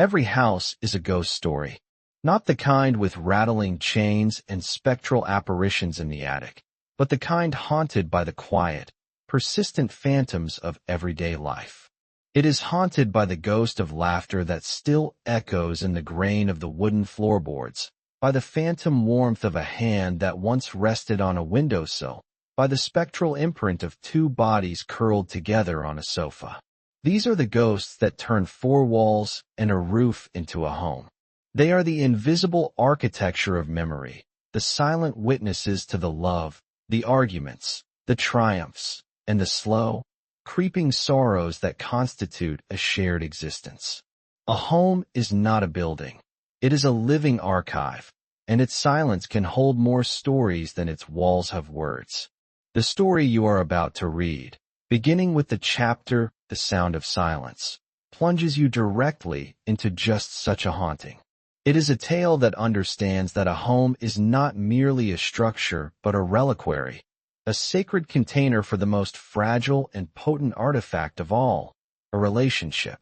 Every house is a ghost story. Not the kind with rattling chains and spectral apparitions in the attic, but the kind haunted by the quiet, persistent phantoms of everyday life. It is haunted by the ghost of laughter that still echoes in the grain of the wooden floorboards, by the phantom warmth of a hand that once rested on a windowsill, by the spectral imprint of two bodies curled together on a sofa. These are the ghosts that turn four walls and a roof into a home. They are the invisible architecture of memory, the silent witnesses to the love, the arguments, the triumphs, and the slow, creeping sorrows that constitute a shared existence. A home is not a building. It is a living archive, and its silence can hold more stories than its walls have words. The story you are about to read, beginning with the chapter "The Sound of Silence," plunges you directly into just such a haunting. It is a tale that understands that a home is not merely a structure but a reliquary, a sacred container for the most fragile and potent artifact of all, a relationship.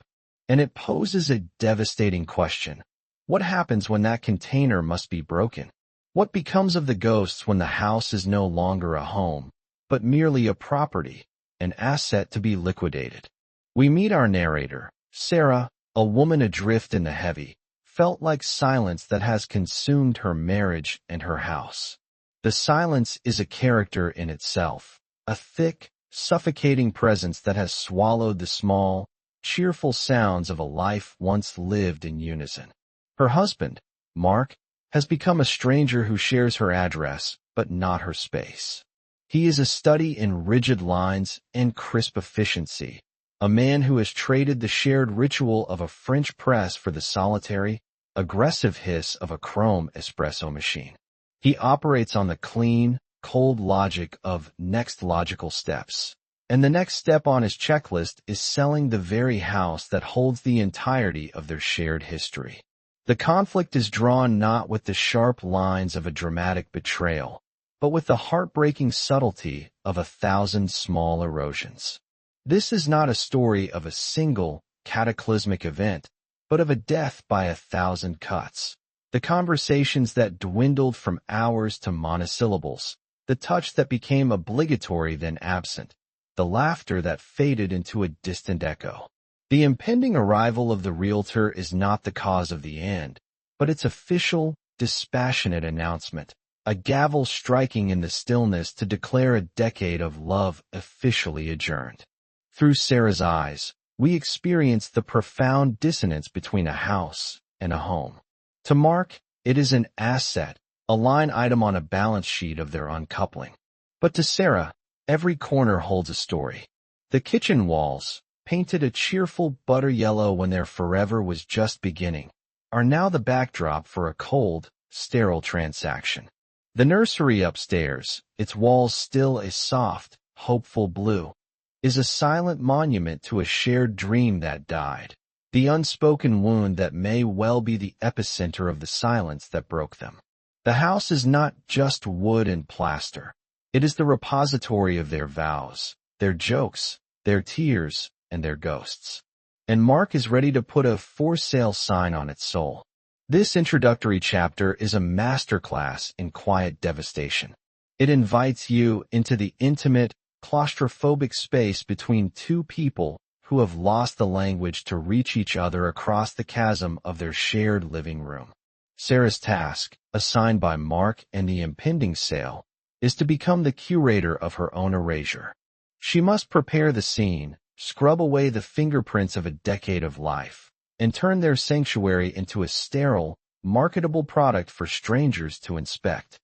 And it poses a devastating question. What happens when that container must be broken? What becomes of the ghosts when the house is no longer a home, but merely a property, an asset to be liquidated? We meet our narrator, Sarah, a woman adrift in the heavy, felt like silence that has consumed her marriage and her house. The silence is a character in itself, a thick, suffocating presence that has swallowed the small, cheerful sounds of a life once lived in unison. Her husband, Mark, has become a stranger who shares her address, but not her space. He is a study in rigid lines and crisp efficiency, a man who has traded the shared ritual of a French press for the solitary, aggressive hiss of a chrome espresso machine. He operates on the clean, cold logic of next logical steps. And the next step on his checklist is selling the very house that holds the entirety of their shared history. The conflict is drawn not with the sharp lines of a dramatic betrayal, but with the heartbreaking subtlety of 1,000 small erosions. This is not a story of a single, cataclysmic event, but of a death by 1,000 cuts. The conversations that dwindled from hours to monosyllables, the touch that became obligatory then absent, the laughter that faded into a distant echo. The impending arrival of the realtor is not the cause of the end, but its official, dispassionate announcement, a gavel striking in the stillness to declare a decade of love officially adjourned. Through Sarah's eyes, we experience the profound dissonance between a house and a home. To Mark, it is an asset, a line item on a balance sheet of their uncoupling. But to Sarah, every corner holds a story. The kitchen walls, painted a cheerful butter yellow when their forever was just beginning, are now the backdrop for a cold, sterile transaction. The nursery upstairs, its walls still a soft, hopeful blue, is a silent monument to a shared dream that died, the unspoken wound that may well be the epicenter of the silence that broke them. The house is not just wood and plaster. It is the repository of their vows, their jokes, their tears, and their ghosts. And Mark is ready to put a for sale sign on its soul. This introductory chapter is a masterclass in quiet devastation. It invites you into the intimate, claustrophobic space between two people who have lost the language to reach each other across the chasm of their shared living room. Sarah's task, assigned by Mark and the impending sale, is to become the curator of her own erasure. She must prepare the scene, scrub away the fingerprints of a decade of life, and turn their sanctuary into a sterile, marketable product for strangers to inspect.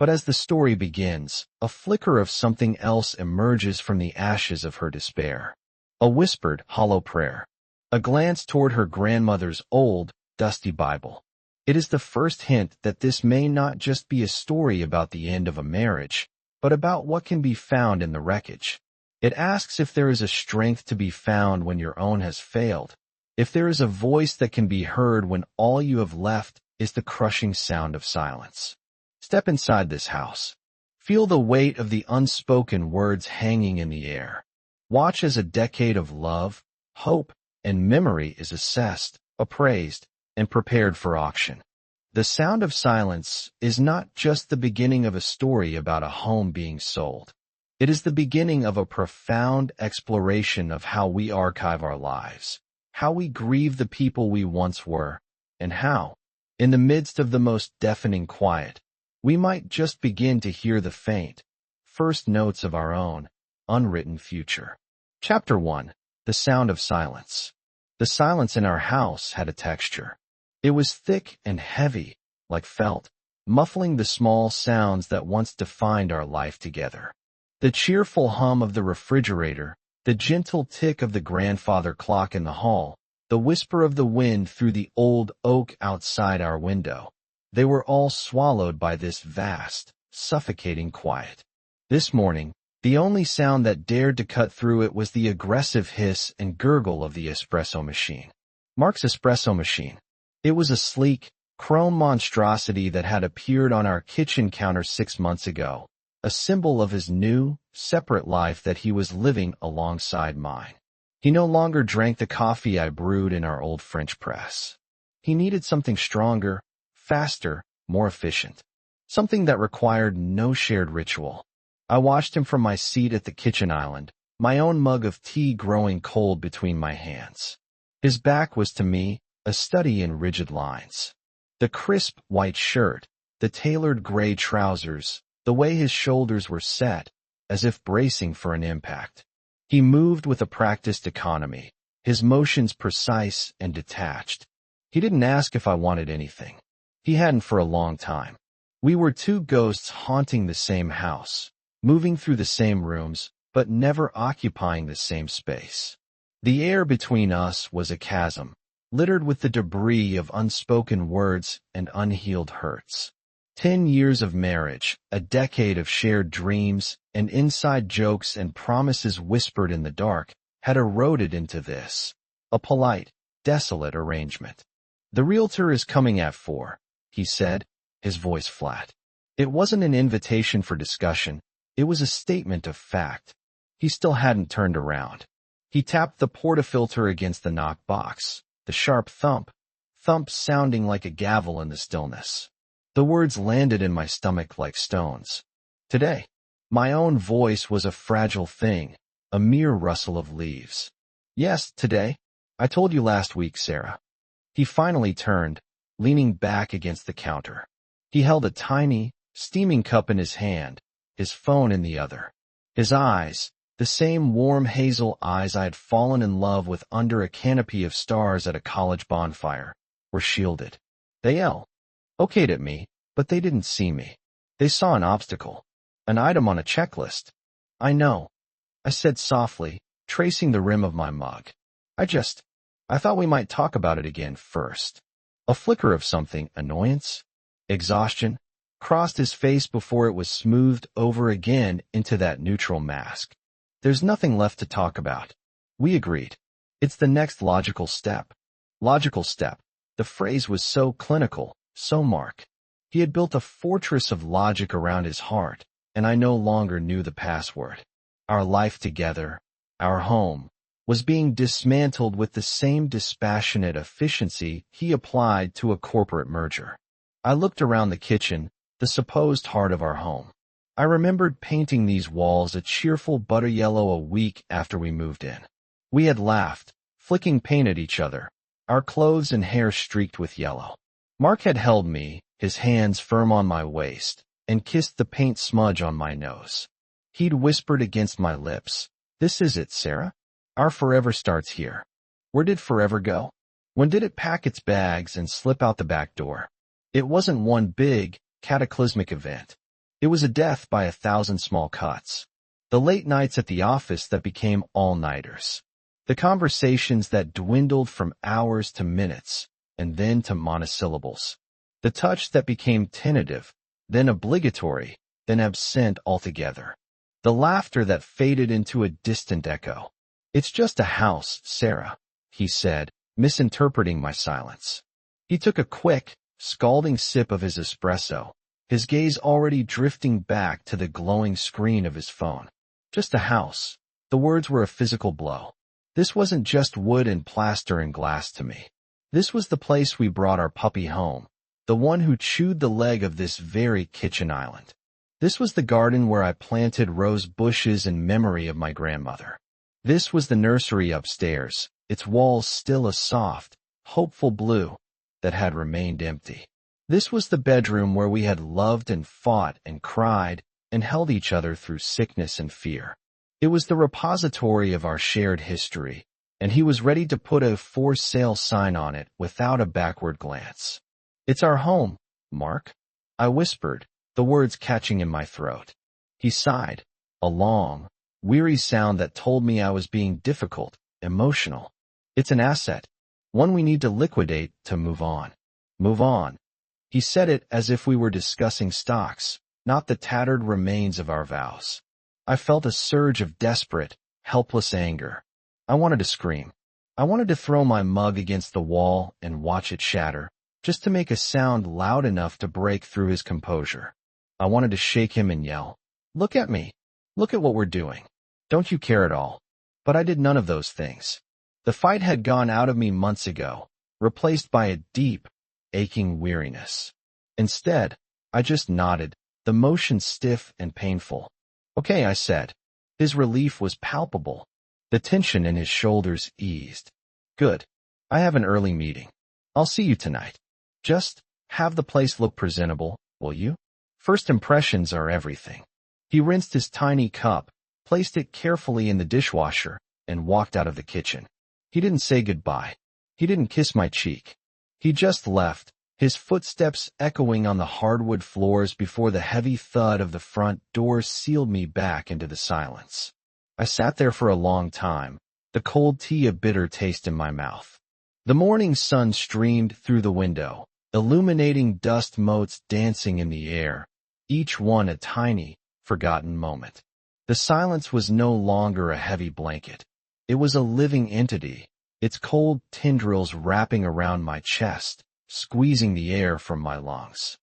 But as the story begins, a flicker of something else emerges from the ashes of her despair. A whispered, hollow prayer. A glance toward her grandmother's old, dusty Bible. It is the first hint that this may not just be a story about the end of a marriage, but about what can be found in the wreckage. It asks if there is a strength to be found when your own has failed, if there is a voice that can be heard when all you have left is the crushing sound of silence. Step inside this house. Feel the weight of the unspoken words hanging in the air. Watch as a decade of love, hope, and memory is assessed, appraised, and prepared for auction. The sound of silence is not just the beginning of a story about a home being sold. It is the beginning of a profound exploration of how we archive our lives, how we grieve the people we once were, and how, in the midst of the most deafening quiet, we might just begin to hear the faint, first notes of our own, unwritten future. Chapter 1. The Sound of Silence. The silence in our house had a texture. It was thick and heavy, like felt, muffling the small sounds that once defined our life together. The cheerful hum of the refrigerator, the gentle tick of the grandfather clock in the hall, the whisper of the wind through the old oak outside our window. They were all swallowed by this vast, suffocating quiet. This morning, the only sound that dared to cut through it was the aggressive hiss and gurgle of the espresso machine. Mark's espresso machine. It was a sleek, chrome monstrosity that had appeared on our kitchen counter 6 months ago, a symbol of his new, separate life that he was living alongside mine. He no longer drank the coffee I brewed in our old French press. He needed something stronger, faster, more efficient. Something that required no shared ritual. I watched him from my seat at the kitchen island, my own mug of tea growing cold between my hands. His back was to me a study in rigid lines. The crisp white shirt, the tailored gray trousers, the way his shoulders were set, as if bracing for an impact. He moved with a practiced economy, his motions precise and detached. He didn't ask if I wanted anything. He hadn't for a long time. We were two ghosts haunting the same house, moving through the same rooms, but never occupying the same space. The air between us was a chasm, littered with the debris of unspoken words and unhealed hurts. 10 years of marriage, a decade of shared dreams, and inside jokes and promises whispered in the dark, had eroded into this, a polite, desolate arrangement. "The realtor is coming at 4, he said, his voice flat. It wasn't an invitation for discussion, it was a statement of fact. He still hadn't turned around. He tapped the portafilter against the knock box, the sharp thump sounding like a gavel in the stillness. The words landed in my stomach like stones. Today, my own voice was a fragile thing, a mere rustle of leaves. "Yes, today. I told you last week, Sarah." He finally turned, leaning back against the counter. He held a tiny, steaming cup in his hand, his phone in the other. His eyes, the same warm hazel eyes I had fallen in love with under a canopy of stars at a college bonfire, were shielded. They okayed at me, but they didn't see me. They saw an obstacle, an item on a checklist. "I know," I said softly, tracing the rim of my mug. I thought we might talk about it again first." A flicker of something, annoyance, exhaustion, crossed his face before it was smoothed over again into that neutral mask. "There's nothing left to talk about." We agreed. It's the next logical step. Logical step. The phrase was so clinical, so Mark. He had built a fortress of logic around his heart, and I no longer knew the password. Our life together, our home, was being dismantled with the same dispassionate efficiency he applied to a corporate merger. I looked around the kitchen, the supposed heart of our home. I remembered painting these walls a cheerful butter yellow a week after we moved in. We had laughed, flicking paint at each other, our clothes and hair streaked with yellow. Mark had held me, his hands firm on my waist, and kissed the paint smudge on my nose. He'd whispered against my lips, "This is it, Sarah. Our forever starts here." Where did forever go? When did it pack its bags and slip out the back door? It wasn't one big, cataclysmic event. It was a death by 1,000 small cuts. The late nights at the office that became all-nighters. The conversations that dwindled from hours to minutes, and then to monosyllables. The touch that became tentative, then obligatory, then absent altogether. The laughter that faded into a distant echo. "It's just a house, Sarah," he said, misinterpreting my silence. He took a quick, scalding sip of his espresso, his gaze already drifting back to the glowing screen of his phone. Just a house. The words were a physical blow. This wasn't just wood and plaster and glass to me. This was the place we brought our puppy home, the one who chewed the leg of this very kitchen island. This was the garden where I planted rose bushes in memory of my grandmother. This was the nursery upstairs, its walls still a soft, hopeful blue that had remained empty. This was the bedroom where we had loved and fought and cried and held each other through sickness and fear. It was the repository of our shared history, and he was ready to put a for sale sign on it without a backward glance. "It's our home, Mark," I whispered, the words catching in my throat. He sighed, a long, weary sound that told me I was being difficult, emotional. "It's an asset, one we need to liquidate to move on." Move on. He said it as if we were discussing stocks, not the tattered remains of our vows. I felt a surge of desperate, helpless anger. I wanted to scream. I wanted to throw my mug against the wall and watch it shatter, just to make a sound loud enough to break through his composure. I wanted to shake him and yell, "Look at me. Look at what we're doing. Don't you care at all?" But I did none of those things. The fight had gone out of me months ago, replaced by a deep, aching weariness. Instead, I just nodded, the motion stiff and painful. "Okay," I said. His relief was palpable. The tension in his shoulders eased. "Good. I have an early meeting. I'll see you tonight. Just have the place look presentable, will you? First impressions are everything." He rinsed his tiny cup, placed it carefully in the dishwasher, and walked out of the kitchen. He didn't say goodbye. He didn't kiss my cheek. He just left, his footsteps echoing on the hardwood floors before the heavy thud of the front door sealed me back into the silence. I sat there for a long time, the cold tea a bitter taste in my mouth. The morning sun streamed through the window, illuminating dust motes dancing in the air, each one a tiny, forgotten moment. The silence was no longer a heavy blanket. It was a living entity, its cold tendrils wrapping around my chest, squeezing the air from my lungs.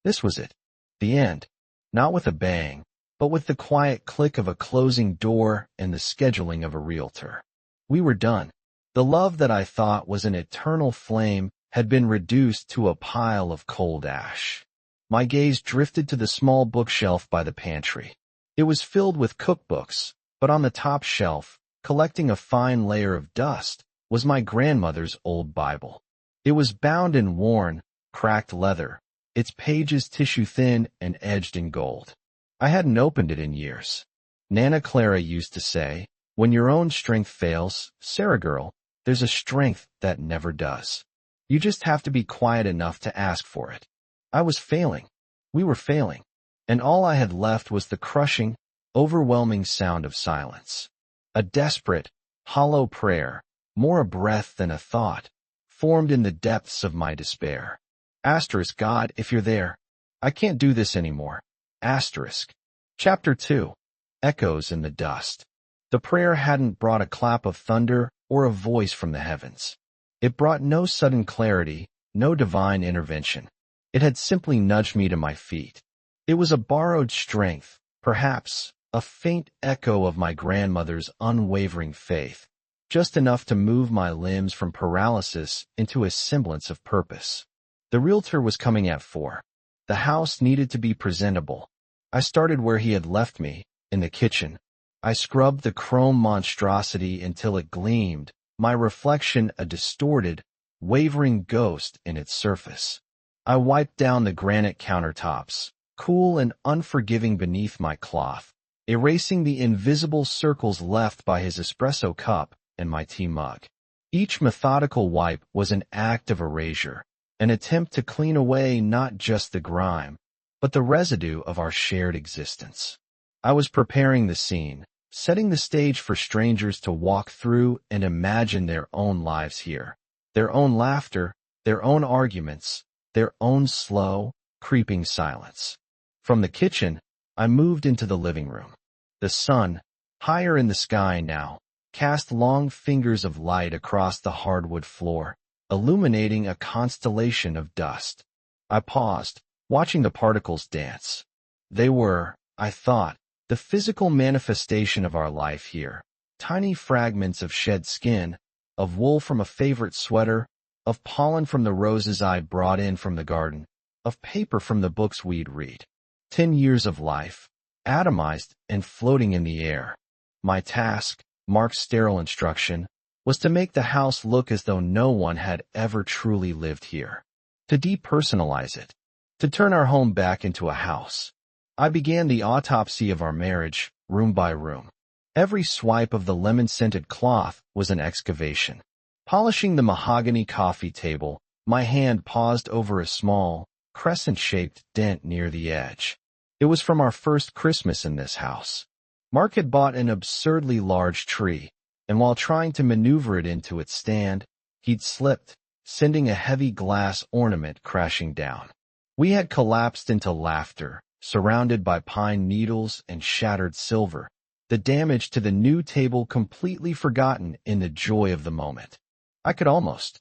This was it. The end. Not with a bang, but with the quiet click of a closing door and the scheduling of a realtor. We were done. The love that I thought was an eternal flame had been reduced to a pile of cold ash. My gaze drifted to the small bookshelf by the pantry. It was filled with cookbooks, but on the top shelf, collecting a fine layer of dust, was my grandmother's old Bible. It was bound in worn, cracked leather, its pages tissue-thin and edged in gold. I hadn't opened it in years. Nana Clara used to say, "When your own strength fails, Sarah girl, there's a strength that never does. You just have to be quiet enough to ask for it." I was failing. We were failing. And all I had left was the crushing, overwhelming sound of silence. A desperate, hollow prayer, more a breath than a thought, formed in the depths of my despair. Asterisk, God, if you're there, I can't do this anymore. Asterisk. Chapter 2. Echoes in the Dust. The prayer hadn't brought a clap of thunder or a voice from the heavens. It brought no sudden clarity, no divine intervention. It had simply nudged me to my feet. It was a borrowed strength, perhaps, a faint echo of my grandmother's unwavering faith, just enough to move my limbs from paralysis into a semblance of purpose. The realtor was coming at 4. The house needed to be presentable. I started where he had left me, in the kitchen. I scrubbed the chrome monstrosity until it gleamed, my reflection a distorted, wavering ghost in its surface. I wiped down the granite countertops, cool and unforgiving beneath my cloth, erasing the invisible circles left by his espresso cup and my tea mug. Each methodical wipe was an act of erasure, an attempt to clean away not just the grime, but the residue of our shared existence. I was preparing the scene, setting the stage for strangers to walk through and imagine their own lives here, their own laughter, their own arguments, their own slow, creeping silence. From the kitchen, I moved into the living room. The sun, higher in the sky now, cast long fingers of light across the hardwood floor, illuminating a constellation of dust. I paused, watching the particles dance. They were, I thought, the physical manifestation of our life here, tiny fragments of shed skin, of wool from a favorite sweater, of pollen from the roses I'd brought in from the garden, of paper from the books we'd read. 10 years of life, atomized and floating in the air. My task, Mark's sterile instruction, was to make the house look as though no one had ever truly lived here. To depersonalize it. To turn our home back into a house. I began the autopsy of our marriage, room by room. Every swipe of the lemon-scented cloth was an excavation. Polishing the mahogany coffee table, my hand paused over a small, crescent-shaped dent near the edge. It was from our first Christmas in this house. Mark had bought an absurdly large tree, and while trying to maneuver it into its stand, he'd slipped, sending a heavy glass ornament crashing down. We had collapsed into laughter, surrounded by pine needles and shattered silver, the damage to the new table completely forgotten in the joy of the moment. I could almost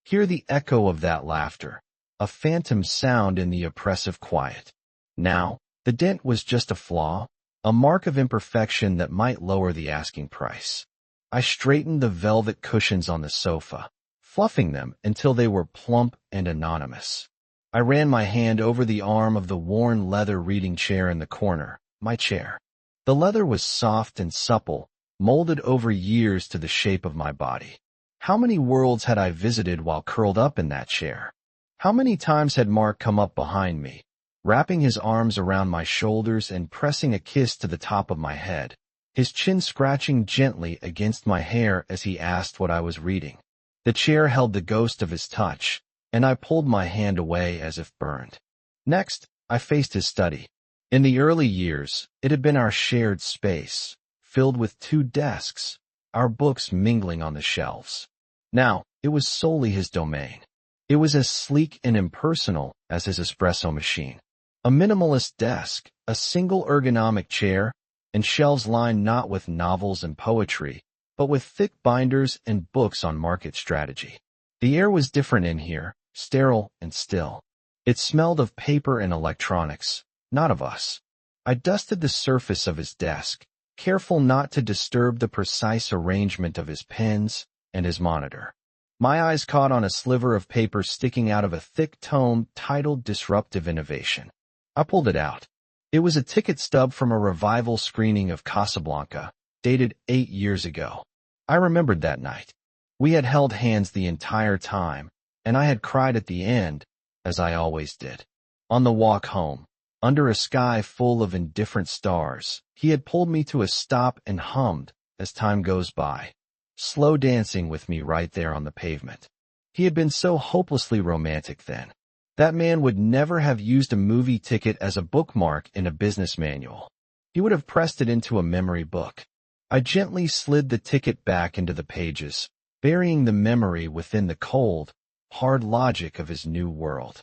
hear the echo of that laughter, a phantom sound in the oppressive quiet. Now, the dent was just a flaw, a mark of imperfection that might lower the asking price. I straightened the velvet cushions on the sofa, fluffing them until they were plump and anonymous. I ran my hand over the arm of the worn leather reading chair in the corner, my chair. The leather was soft and supple, molded over years to the shape of my body. How many worlds had I visited while curled up in that chair? How many times had Mark come up behind me, wrapping his arms around my shoulders and pressing a kiss to the top of my head, his chin scratching gently against my hair as he asked what I was reading. The chair held the ghost of his touch, and I pulled my hand away as if burned. Next, I faced his study. In the early years, it had been our shared space, filled with 2 desks, our books mingling on the shelves. Now, it was solely his domain. It was as sleek and impersonal as his espresso machine. A minimalist desk, a single ergonomic chair, and shelves lined not with novels and poetry, but with thick binders and books on market strategy. The air was different in here, sterile and still. It smelled of paper and electronics, not of us. I dusted the surface of his desk, careful not to disturb the precise arrangement of his pens and his monitor. My eyes caught on a sliver of paper sticking out of a thick tome titled Disruptive Innovation. I pulled it out. It was a ticket stub from a revival screening of Casablanca, dated 8 years ago. I remembered that night. We had held hands the entire time, and I had cried at the end, as I always did. On the walk home, under a sky full of indifferent stars, he had pulled me to a stop and hummed, as time goes by, slow dancing with me right there on the pavement. He had been so hopelessly romantic then. That man would never have used a movie ticket as a bookmark in a business manual. He would have pressed it into a memory book. I gently slid the ticket back into the pages, burying the memory within the cold, hard logic of his new world.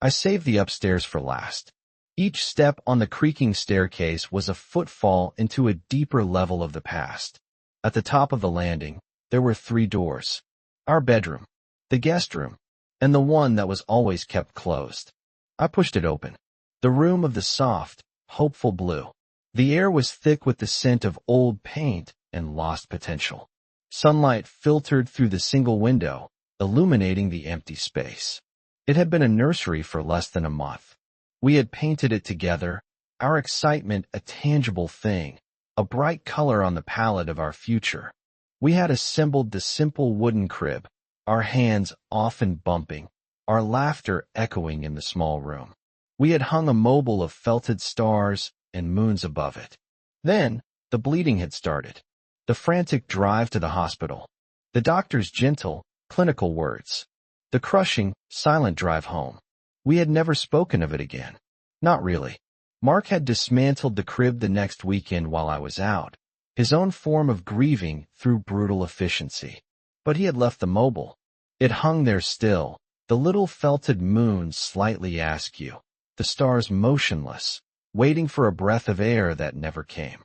I saved the upstairs for last. Each step on the creaking staircase was a footfall into a deeper level of the past. At the top of the landing, there were 3 doors. Our bedroom, the guest room, and the one that was always kept closed. I pushed it open. The room of the soft, hopeful blue. The air was thick with the scent of old paint and lost potential. Sunlight filtered through the single window, illuminating the empty space. It had been a nursery for less than a month. We had painted it together, our excitement a tangible thing, a bright color on the palette of our future. We had assembled the simple wooden crib, our hands often bumping, our laughter echoing in the small room. We had hung a mobile of felted stars and moons above it. Then, the bleeding had started. The frantic drive to the hospital. The doctor's gentle, clinical words. The crushing, silent drive home. We had never spoken of it again. Not really. Mark had dismantled the crib the next weekend while I was out, his own form of grieving through brutal efficiency. But he had left the mobile. It hung there still, the little felted moon slightly askew, the stars motionless, waiting for a breath of air that never came.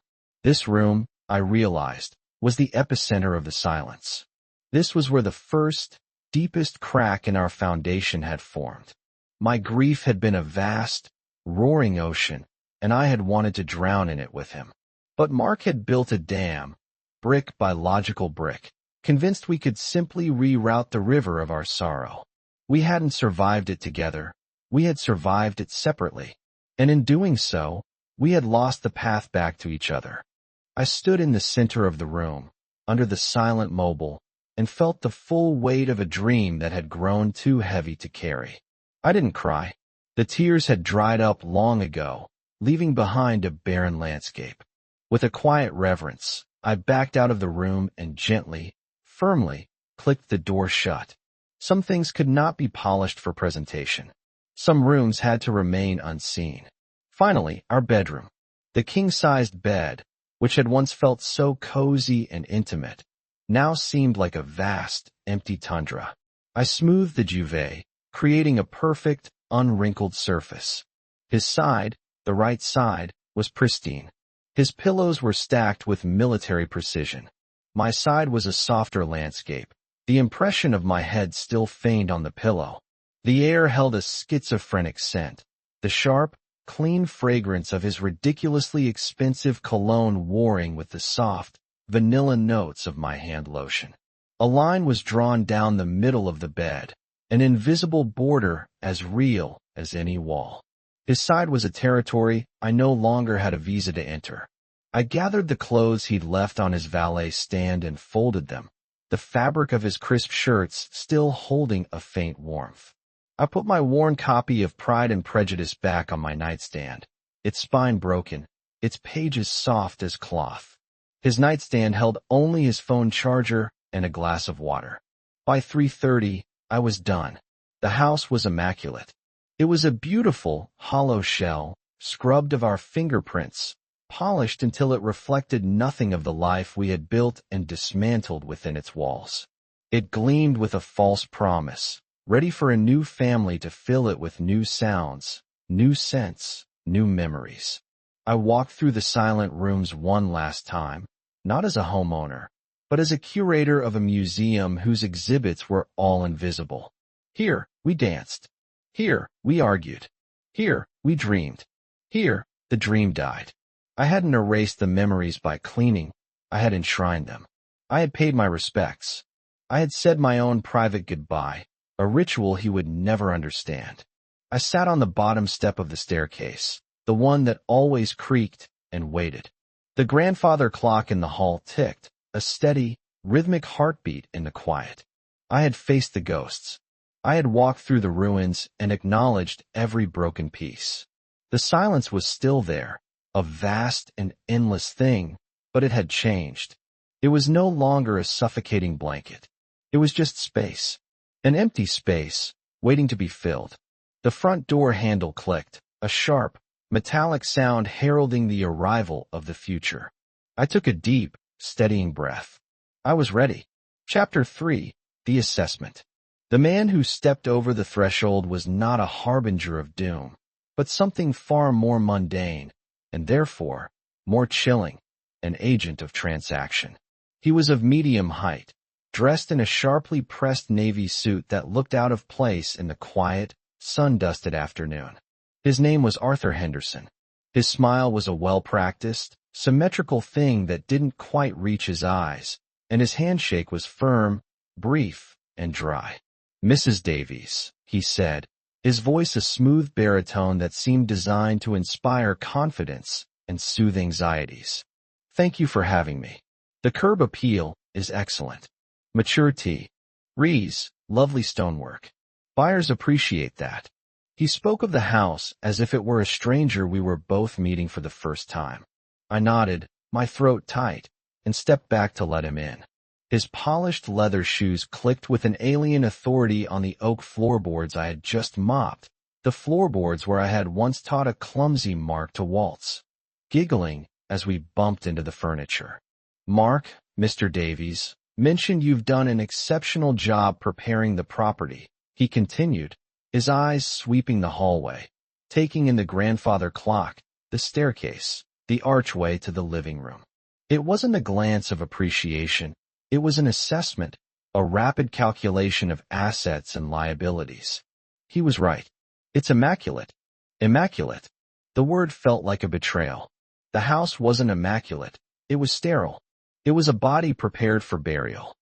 This room, I realized, was the epicenter of the silence. This was where the first, deepest crack in our foundation had formed. My grief had been a vast, roaring ocean, and I had wanted to drown in it with him. But Mark had built a dam, brick by logical brick, convinced we could simply reroute the river of our sorrow. We hadn't survived it together, we had survived it separately. And in doing so, we had lost the path back to each other. I stood in the center of the room, under the silent mobile, and felt the full weight of a dream that had grown too heavy to carry. I didn't cry. The tears had dried up long ago, leaving behind a barren landscape. With a quiet reverence, I backed out of the room and gently, firmly, clicked the door shut. Some things could not be polished for presentation. Some rooms had to remain unseen. Finally, our bedroom. The king-sized bed, which had once felt so cozy and intimate, now seemed like a vast, empty tundra. I smoothed the duvet, creating a perfect, unwrinkled surface. His side, the right side, was pristine. His pillows were stacked with military precision. My side was a softer landscape, the impression of my head still faint on the pillow. The air held a schizophrenic scent, the sharp, clean fragrance of his ridiculously expensive cologne warring with the soft, vanilla notes of my hand lotion. A line was drawn down the middle of the bed, an invisible border as real as any wall. His side was a territory I no longer had a visa to enter. I gathered the clothes he'd left on his valet stand and folded them, the fabric of his crisp shirts still holding a faint warmth. I put my worn copy of Pride and Prejudice back on my nightstand, its spine broken, its pages soft as cloth. His nightstand held only his phone charger and a glass of water. By 3:30, I was done. The house was immaculate. It was a beautiful, hollow shell, scrubbed of our fingerprints, polished until it reflected nothing of the life we had built and dismantled within its walls. It gleamed with a false promise, ready for a new family to fill it with new sounds, new scents, new memories. I walked through the silent rooms one last time, not as a homeowner, but as a curator of a museum whose exhibits were all invisible. Here, we danced. Here, we argued. Here, we dreamed. Here, the dream died. I hadn't erased the memories by cleaning. I had enshrined them. I had paid my respects. I had said my own private goodbye, a ritual he would never understand. I sat on the bottom step of the staircase, the one that always creaked, and waited. The grandfather clock in the hall ticked, a steady, rhythmic heartbeat in the quiet. I had faced the ghosts. I had walked through the ruins and acknowledged every broken piece. The silence was still there, a vast and endless thing, but it had changed. It was no longer a suffocating blanket. It was just space, an empty space, waiting to be filled. The front door handle clicked, a sharp, metallic sound heralding the arrival of the future. I took a deep, steadying breath. I was ready. Chapter 3, The Assessment. The man who stepped over the threshold was not a harbinger of doom, but something far more mundane, and therefore, more chilling, an agent of transaction. He was of medium height, dressed in a sharply pressed navy suit that looked out of place in the quiet, sun-dusted afternoon. His name was Arthur Henderson. His smile was a well-practiced, symmetrical thing that didn't quite reach his eyes, and his handshake was firm, brief, and dry. "Mrs. Davies," he said, his voice a smooth baritone that seemed designed to inspire confidence and soothe anxieties. "Thank you for having me. The curb appeal is excellent. Mature tea. Rees, lovely stonework. Buyers appreciate that." He spoke of the house as if it were a stranger we were both meeting for the first time. I nodded, my throat tight, and stepped back to let him in. His polished leather shoes clicked with an alien authority on the oak floorboards I had just mopped, the floorboards where I had once taught a clumsy Mark to waltz. Giggling as we bumped into the furniture. "Mark, Mr. Davies, mentioned you've done an exceptional job preparing the property," he continued, his eyes sweeping the hallway, taking in the grandfather clock, the staircase, the archway to the living room. It wasn't a glance of appreciation. It was an assessment, a rapid calculation of assets and liabilities. He was right. It's immaculate. Immaculate. The word felt like a betrayal. The house wasn't immaculate. It was sterile. It was a body prepared for burial.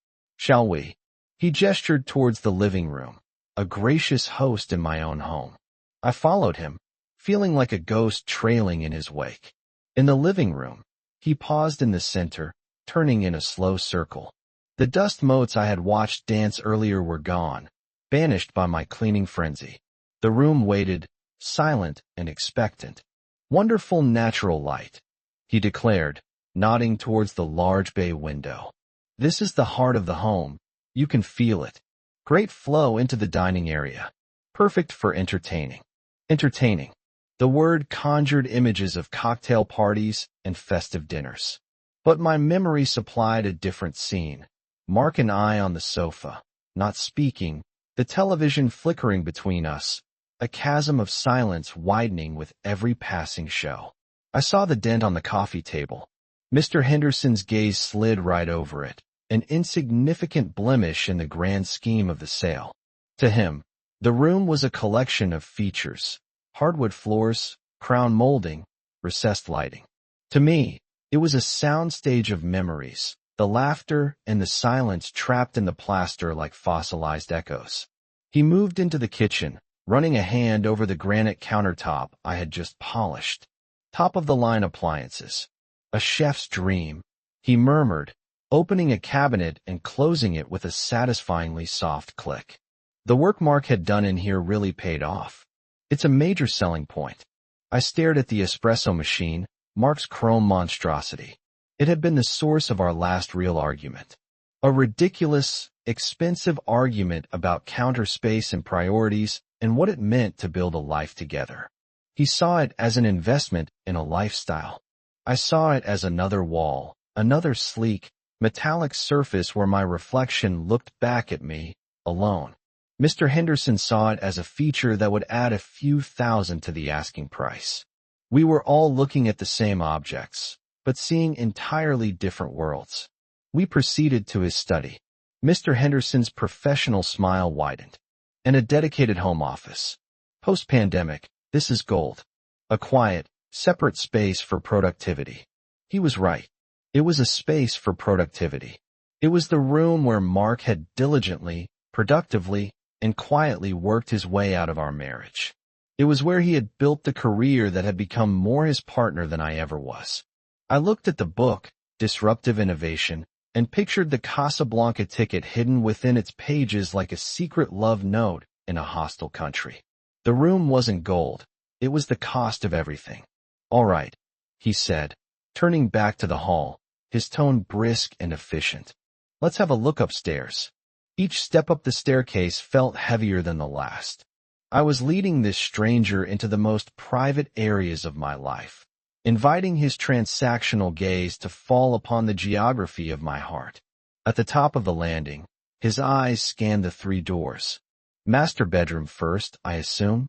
Shall we? He gestured towards the living room, a gracious host in my own home. I followed him, feeling like a ghost trailing in his wake. In the living room, he paused in the center, turning in a slow circle. The dust motes I had watched dance earlier were gone, banished by my cleaning frenzy. The room waited, silent and expectant. Wonderful natural light, he declared, nodding towards the large bay window. This is the heart of the home. You can feel it. Great flow into the dining area. Perfect for entertaining. Entertaining. The word conjured images of cocktail parties and festive dinners. But my memory supplied a different scene. Mark and I on the sofa, not speaking, the television flickering between us, a chasm of silence widening with every passing show. I saw the dent on the coffee table. Mr. Henderson's gaze slid right over it, an insignificant blemish in the grand scheme of the sale. To him, the room was a collection of features: hardwood floors, crown molding, recessed lighting. To me, it was a soundstage of memories, the laughter and the silence trapped in the plaster like fossilized echoes. He moved into the kitchen, running a hand over the granite countertop I had just polished. Top-of-the-line appliances. A chef's dream, he murmured, opening a cabinet and closing it with a satisfyingly soft click. The work Mark had done in here really paid off. It's a major selling point. I stared at the espresso machine, Mark's chrome monstrosity. It had been the source of our last real argument. A ridiculous, expensive argument about counter space and priorities and what it meant to build a life together. He saw it as an investment in a lifestyle. I saw it as another wall, another sleek, metallic surface where my reflection looked back at me, alone. Mr. Henderson saw it as a feature that would add a few thousand to the asking price. We were all looking at the same objects, but seeing entirely different worlds. We proceeded to his study. Mr. Henderson's professional smile widened. And a dedicated home office. Post-pandemic, this is gold. A quiet, separate space for productivity. He was right. It was a space for productivity. It was the room where Mark had diligently, productively, and quietly worked his way out of our marriage. It was where he had built the career that had become more his partner than I ever was. I looked at the book, Disruptive Innovation, and pictured the Casablanca ticket hidden within its pages like a secret love note in a hostile country. The room wasn't gold. It was the cost of everything. All right, he said, turning back to the hall, his tone brisk and efficient. Let's have a look upstairs. Each step up the staircase felt heavier than the last. I was leading this stranger into the most private areas of my life, inviting his transactional gaze to fall upon the geography of my heart. At the top of the landing, his eyes scanned the 3 doors. Master bedroom first, I assume?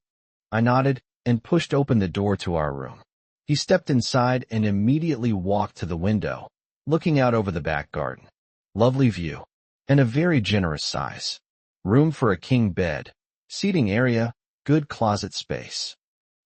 I nodded and pushed open the door to our room. He stepped inside and immediately walked to the window, looking out over the back garden. Lovely view, and a very generous size. Room for a king bed, seating area, good closet space.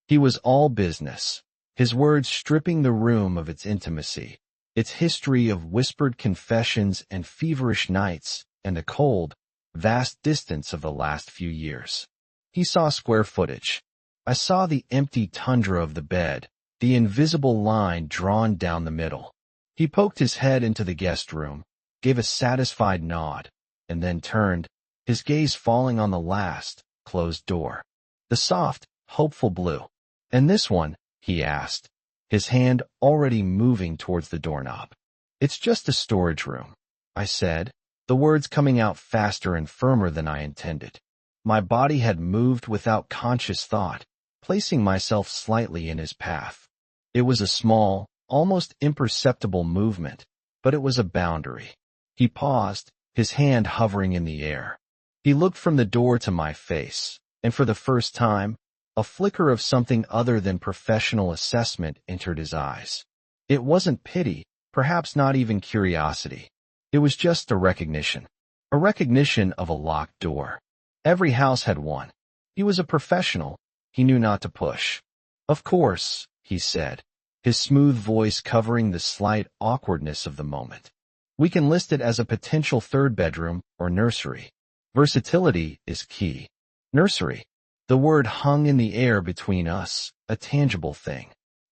He was all business, his words stripping the room of its intimacy, its history of whispered confessions and feverish nights, and the cold, vast distance of the last few years. He saw square footage. I saw the empty tundra of the bed, the invisible line drawn down the middle. He poked his head into the guest room, gave a satisfied nod, and then turned, his gaze falling on the last, closed door. The soft, hopeful blue. And this one? He asked, his hand already moving towards the doorknob. It's just a storage room, I said, the words coming out faster and firmer than I intended. My body had moved without conscious thought, placing myself slightly in his path. It was a small, almost imperceptible movement, but it was a boundary. He paused, his hand hovering in the air. He looked from the door to my face, and for the first time, a flicker of something other than professional assessment entered his eyes. It wasn't pity, perhaps not even curiosity. It was just a recognition of a locked door. Every house had one. He was a professional. He knew not to push. Of course, he said, his smooth voice covering the slight awkwardness of the moment. We can list it as a potential third bedroom or nursery. Versatility is key. Nursery. The word hung in the air between us, a tangible thing.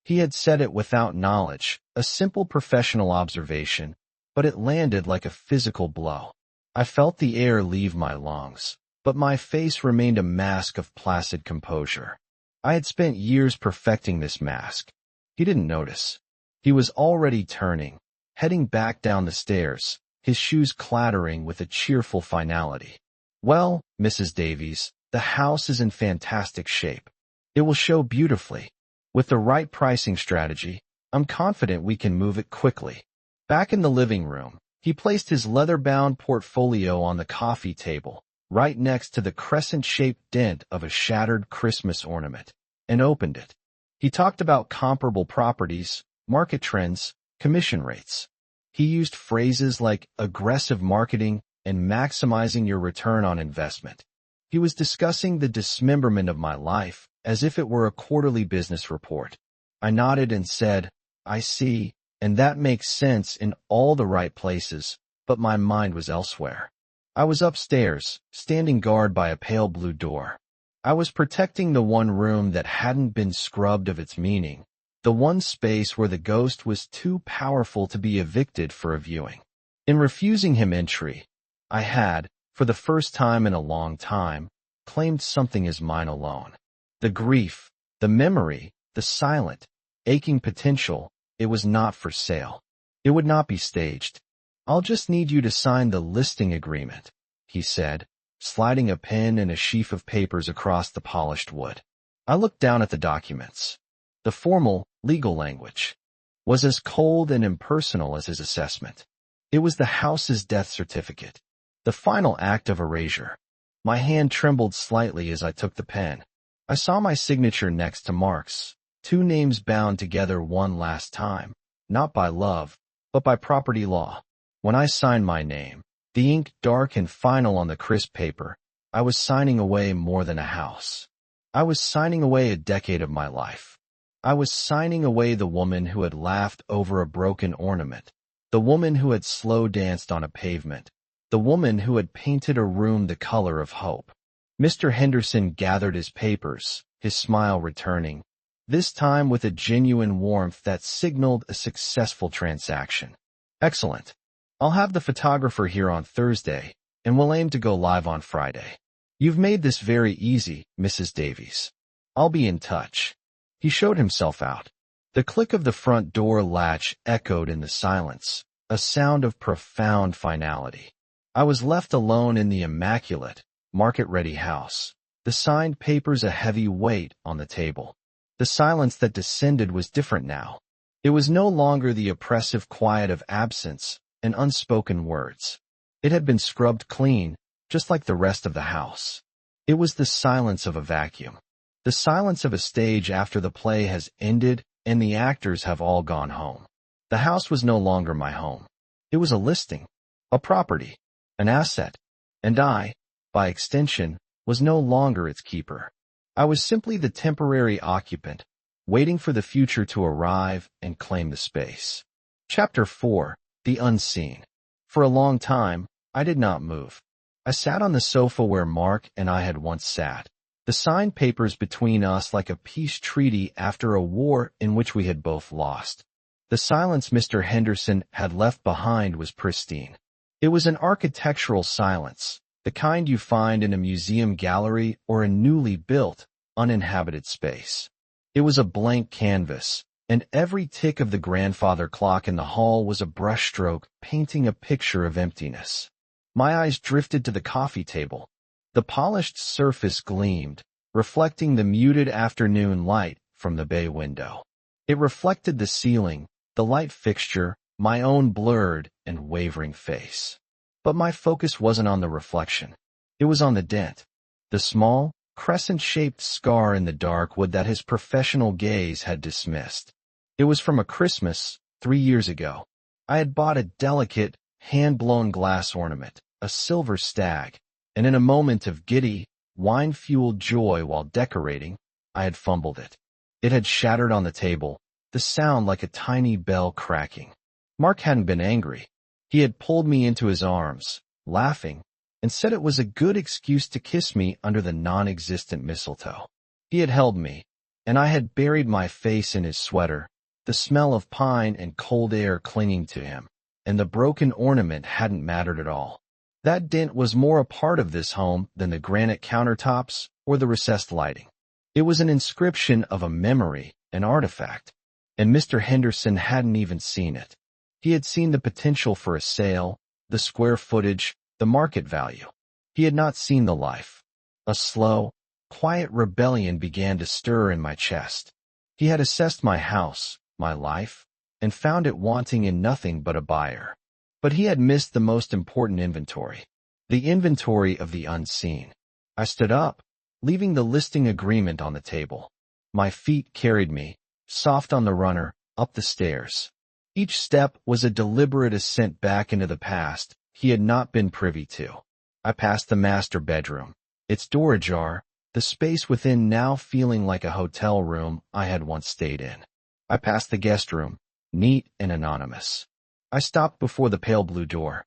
He had said it without knowledge, a simple professional observation, but it landed like a physical blow. I felt the air leave my lungs, but my face remained a mask of placid composure. I had spent years perfecting this mask. He didn't notice. He was already turning, heading back down the stairs, his shoes clattering with a cheerful finality. Well, Mrs. Davies, the house is in fantastic shape. It will show beautifully. With the right pricing strategy, I'm confident we can move it quickly. Back in the living room, he placed his leather-bound portfolio on the coffee table, right next to the crescent-shaped dent of a shattered Christmas ornament, and opened it. He talked about comparable properties, market trends, commission rates. He used phrases like aggressive marketing and maximizing your return on investment. He was discussing the dismemberment of my life as if it were a quarterly business report. I nodded and said, I see, and that makes sense in all the right places, but my mind was elsewhere. I was upstairs, standing guard by a pale blue door. I was protecting the one room that hadn't been scrubbed of its meaning, the one space where the ghost was too powerful to be evicted for a viewing. In refusing him entry, I had, for the first time in a long time, claimed something as mine alone. The grief, the memory, the silent, aching potential, it was not for sale. It would not be staged. I'll just need you to sign the listing agreement, he said, sliding a pen and a sheaf of papers across the polished wood. I looked down at the documents. The formal, legal language was as cold and impersonal as his assessment. It was the house's death certificate, the final act of erasure. My hand trembled slightly as I took the pen. I saw my signature next to Mark's, two names bound together one last time, not by love, but by property law. When I signed my name, the ink dark and final on the crisp paper, I was signing away more than a house. I was signing away a decade of my life. I was signing away the woman who had laughed over a broken ornament, the woman who had slow danced on a pavement, the woman who had painted a room the color of hope. Mr. Henderson gathered his papers, his smile returning, this time with a genuine warmth that signaled a successful transaction. Excellent. I'll have the photographer here on Thursday, and we'll aim to go live on Friday. You've made this very easy, Mrs. Davies. I'll be in touch. He showed himself out. The click of the front door latch echoed in the silence, a sound of profound finality. I was left alone in the immaculate, market-ready house, the signed papers a heavy weight on the table. The silence that descended was different now. It was no longer the oppressive quiet of absence and unspoken words. It had been scrubbed clean, just like the rest of the house. It was the silence of a vacuum. The silence of a stage after the play has ended and the actors have all gone home. The house was no longer my home. It was a listing, a property, an asset, and I, by extension, was no longer its keeper. I was simply the temporary occupant, waiting for the future to arrive and claim the space. Chapter 4. The Unseen. For a long time, I did not move. I sat on the sofa where Mark and I had once sat, the signed papers between us like a peace treaty after a war in which we had both lost. The silence Mr. Henderson had left behind was pristine. It was an architectural silence, the kind you find in a museum gallery or a newly built, uninhabited space. It was a blank canvas, and every tick of the grandfather clock in the hall was a brushstroke painting a picture of emptiness. My eyes drifted to the coffee table. The polished surface gleamed, reflecting the muted afternoon light from the bay window. It reflected the ceiling, the light fixture, my own blurred and wavering face. But my focus wasn't on the reflection. It was on the dent, the small, crescent-shaped scar in the dark wood that his professional gaze had dismissed. It was from a Christmas 3 years ago. I had bought a delicate, hand-blown glass ornament, a silver stag, and in a moment of giddy, wine-fueled joy while decorating, I had fumbled it. It had shattered on the table, the sound like a tiny bell cracking. Mark hadn't been angry. He had pulled me into his arms, laughing, and said it was a good excuse to kiss me under the non-existent mistletoe. He had held me, and I had buried my face in his sweater, the smell of pine and cold air clinging to him, and the broken ornament hadn't mattered at all. That dent was more a part of this home than the granite countertops or the recessed lighting. It was an inscription of a memory, an artifact, and Mr. Henderson hadn't even seen it. He had seen the potential for a sale, the square footage, the market value. He had not seen the life. A slow, quiet rebellion began to stir in my chest. He had assessed my house, my life, and found it wanting in nothing but a buyer. But he had missed the most important inventory, the inventory of the unseen. I stood up, leaving the listing agreement on the table. My feet carried me, soft on the runner, up the stairs. Each step was a deliberate ascent back into the past he had not been privy to. I passed the master bedroom, its door ajar, the space within now feeling like a hotel room I had once stayed in. I passed the guest room, neat and anonymous. I stopped before the pale blue door.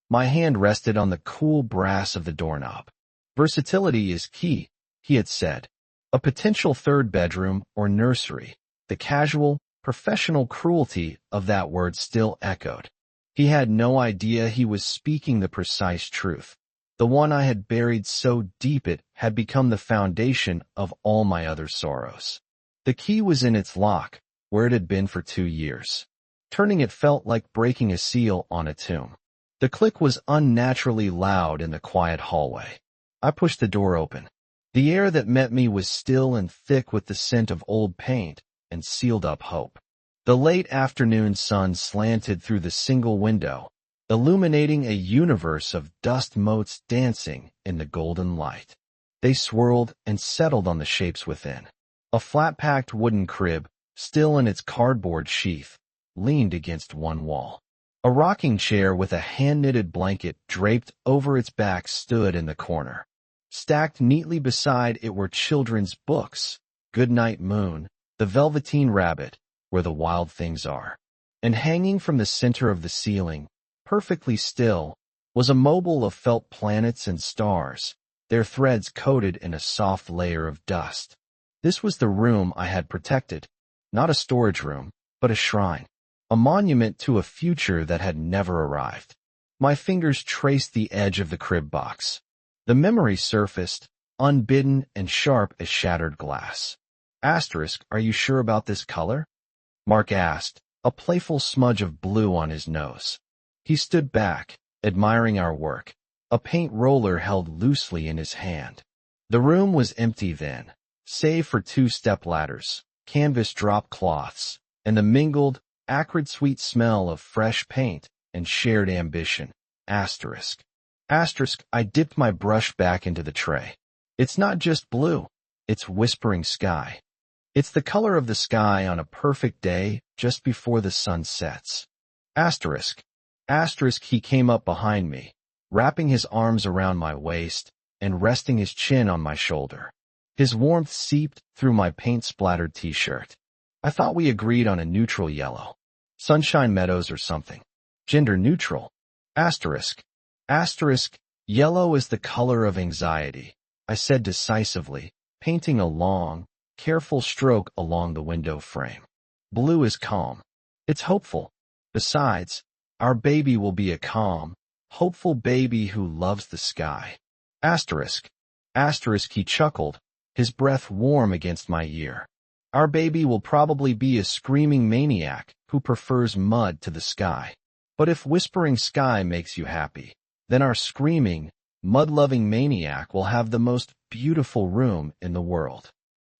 My hand rested on the cool brass of the doorknob. Versatility is key, he had said. A potential third bedroom or nursery. The casual, professional cruelty of that word still echoed. He had no idea he was speaking the precise truth. The one I had buried so deep it had become the foundation of all my other sorrows. The key was in its lock, where it had been for 2 years. Turning it felt like breaking a seal on a tomb. The click was unnaturally loud in the quiet hallway. I pushed the door open. The air that met me was still and thick with the scent of old paint and sealed up hope. The late afternoon sun slanted through the single window, illuminating a universe of dust motes dancing in the golden light. They swirled and settled on the shapes within. A flat-packed wooden crib, still in its cardboard sheath, leaned against one wall. A rocking chair with a hand-knitted blanket draped over its back stood in the corner. Stacked neatly beside it were children's books, Goodnight Moon, The Velveteen Rabbit, Where the Wild Things Are. And hanging from the center of the ceiling, perfectly still, was a mobile of felt planets and stars, their threads coated in a soft layer of dust. This was the room I had protected, not a storage room, but a shrine, a monument to a future that had never arrived. My fingers traced the edge of the crib box. The memory surfaced, unbidden and sharp as shattered glass. Asterisk, are you sure about this color? Mark asked, a playful smudge of blue on his nose. He stood back, admiring our work, a paint roller held loosely in his hand. The room was empty then, save for 2 stepladders, canvas drop cloths, and the mingled, acrid sweet smell of fresh paint and shared ambition. Asterisk. Asterisk, I dipped my brush back into the tray. It's not just blue, it's whispering sky. It's the color of the sky on a perfect day just before the sun sets. Asterisk. Asterisk, he came up behind me, wrapping his arms around my waist and resting his chin on my shoulder. His warmth seeped through my paint-splattered t-shirt. I thought we agreed on a neutral yellow. Sunshine Meadows or something. Gender neutral. Asterisk. Asterisk, yellow is the color of anxiety, I said decisively, painting a long, careful stroke along the window frame. Blue is calm. It's hopeful. Besides, our baby will be a calm, hopeful baby who loves the sky. Asterisk. Asterisk, he chuckled, his breath warm against my ear. Our baby will probably be a screaming maniac who prefers mud to the sky. But if whispering sky makes you happy, then our screaming, mud-loving maniac will have the most beautiful room in the world.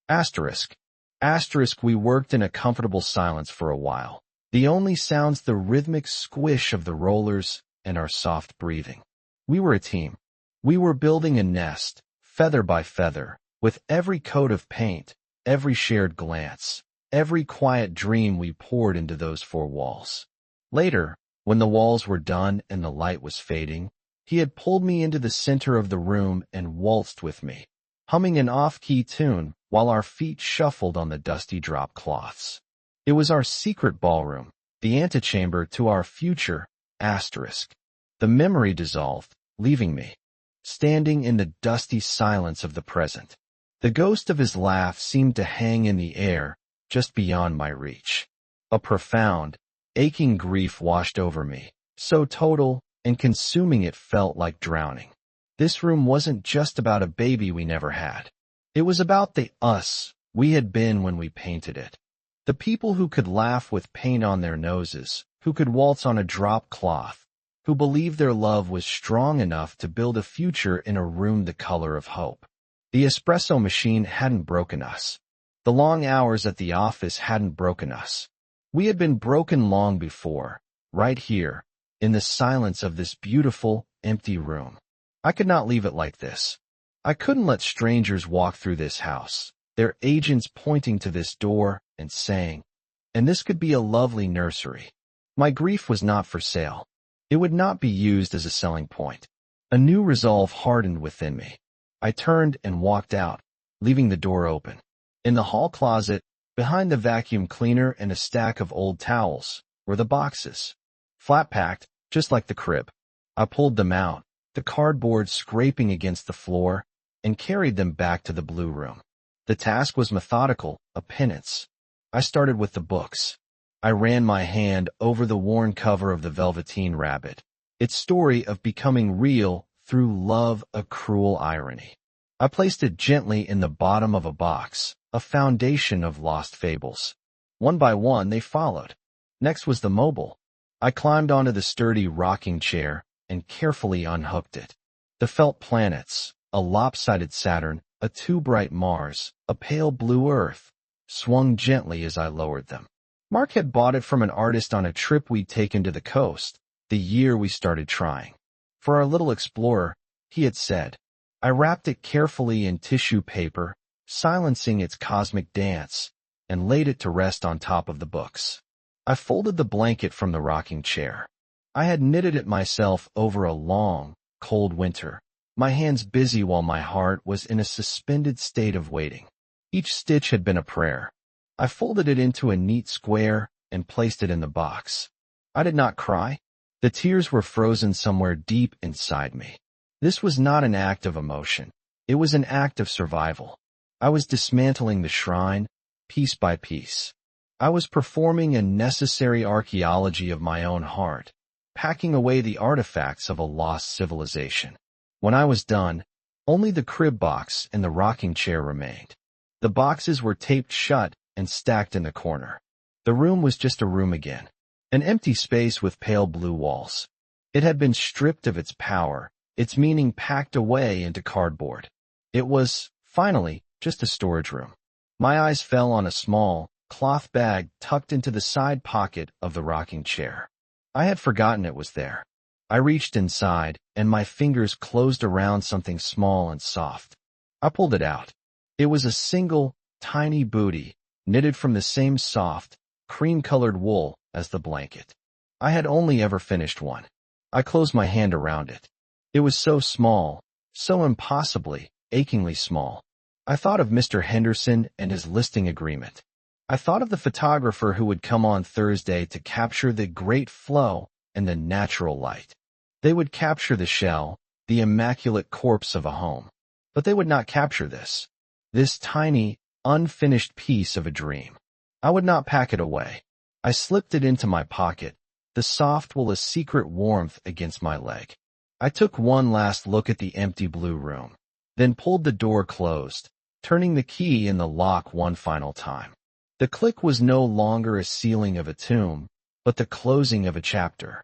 Asterisk. Asterisk, we worked in a comfortable silence for a while. The only sounds the rhythmic squish of the rollers and our soft breathing. We were a team. We were building a nest, feather by feather, with every coat of paint, every shared glance, every quiet dream we poured into those 4 walls. Later, when the walls were done and the light was fading, he had pulled me into the center of the room and waltzed with me, humming an off-key tune while our feet shuffled on the dusty drop cloths. It was our secret ballroom, the antechamber to our future, Asterisk. The memory dissolved, leaving me standing in the dusty silence of the present. The ghost of his laugh seemed to hang in the air, just beyond my reach. A profound, aching grief washed over me, so total and consuming it felt like drowning. This room wasn't just about a baby we never had. It was about the us we had been when we painted it. The people who could laugh with paint on their noses, who could waltz on a drop cloth, who believed their love was strong enough to build a future in a room the color of hope. The espresso machine hadn't broken us. The long hours at the office hadn't broken us. We had been broken long before, right here, in the silence of this beautiful, empty room. I could not leave it like this. I couldn't let strangers walk through this house, their agents pointing to this door and saying, "And this could be a lovely nursery." My grief was not for sale. It would not be used as a selling point. A new resolve hardened within me. I turned and walked out, leaving the door open. In the hall closet, behind the vacuum cleaner and a stack of old towels, were the boxes. Flat-packed, just like the crib. I pulled them out, the cardboard scraping against the floor, and carried them back to the blue room. The task was methodical, a penance. I started with the books. I ran my hand over the worn cover of the Velveteen Rabbit, its story of becoming real through love, a cruel irony. I placed it gently in the bottom of a box, a foundation of lost fables. One by one they followed. Next was the mobile. I climbed onto the sturdy rocking chair and carefully unhooked it. The felt planets, a lopsided Saturn, a too bright Mars, a pale blue Earth, swung gently as I lowered them. Mark had bought it from an artist on a trip we'd taken to the coast, the year we started trying. For our little explorer, he had said. I wrapped it carefully in tissue paper, silencing its cosmic dance, and laid it to rest on top of the books. I folded the blanket from the rocking chair. I had knitted it myself over a long, cold winter, my hands busy while my heart was in a suspended state of waiting. Each stitch had been a prayer. I folded it into a neat square and placed it in the box. I did not cry. The tears were frozen somewhere deep inside me. This was not an act of emotion. It was an act of survival. I was dismantling the shrine, piece by piece. I was performing a necessary archaeology of my own heart, packing away the artifacts of a lost civilization. When I was done, only the crib box and the rocking chair remained. The boxes were taped shut and stacked in the corner. The room was just a room again, an empty space with pale blue walls. It had been stripped of its power, its meaning packed away into cardboard. It was, finally, just a storage room. My eyes fell on a small, cloth bag tucked into the side pocket of the rocking chair. I had forgotten it was there. I reached inside, and my fingers closed around something small and soft. I pulled it out. It was a single, tiny bootie, knitted from the same soft, cream-colored wool as the blanket. I had only ever finished one. I closed my hand around it. It was so small, so impossibly, achingly small. I thought of Mr. Henderson and his listing agreement. I thought of the photographer who would come on Thursday to capture the great flow and the natural light. They would capture the shell, the immaculate corpse of a home. But they would not capture this tiny, unfinished piece of a dream. I would not pack it away. I slipped it into my pocket, the soft wool a secret warmth against my leg. I took one last look at the empty blue room, then pulled the door closed, turning the key in the lock one final time. The click was no longer a sealing of a tomb, but the closing of a chapter.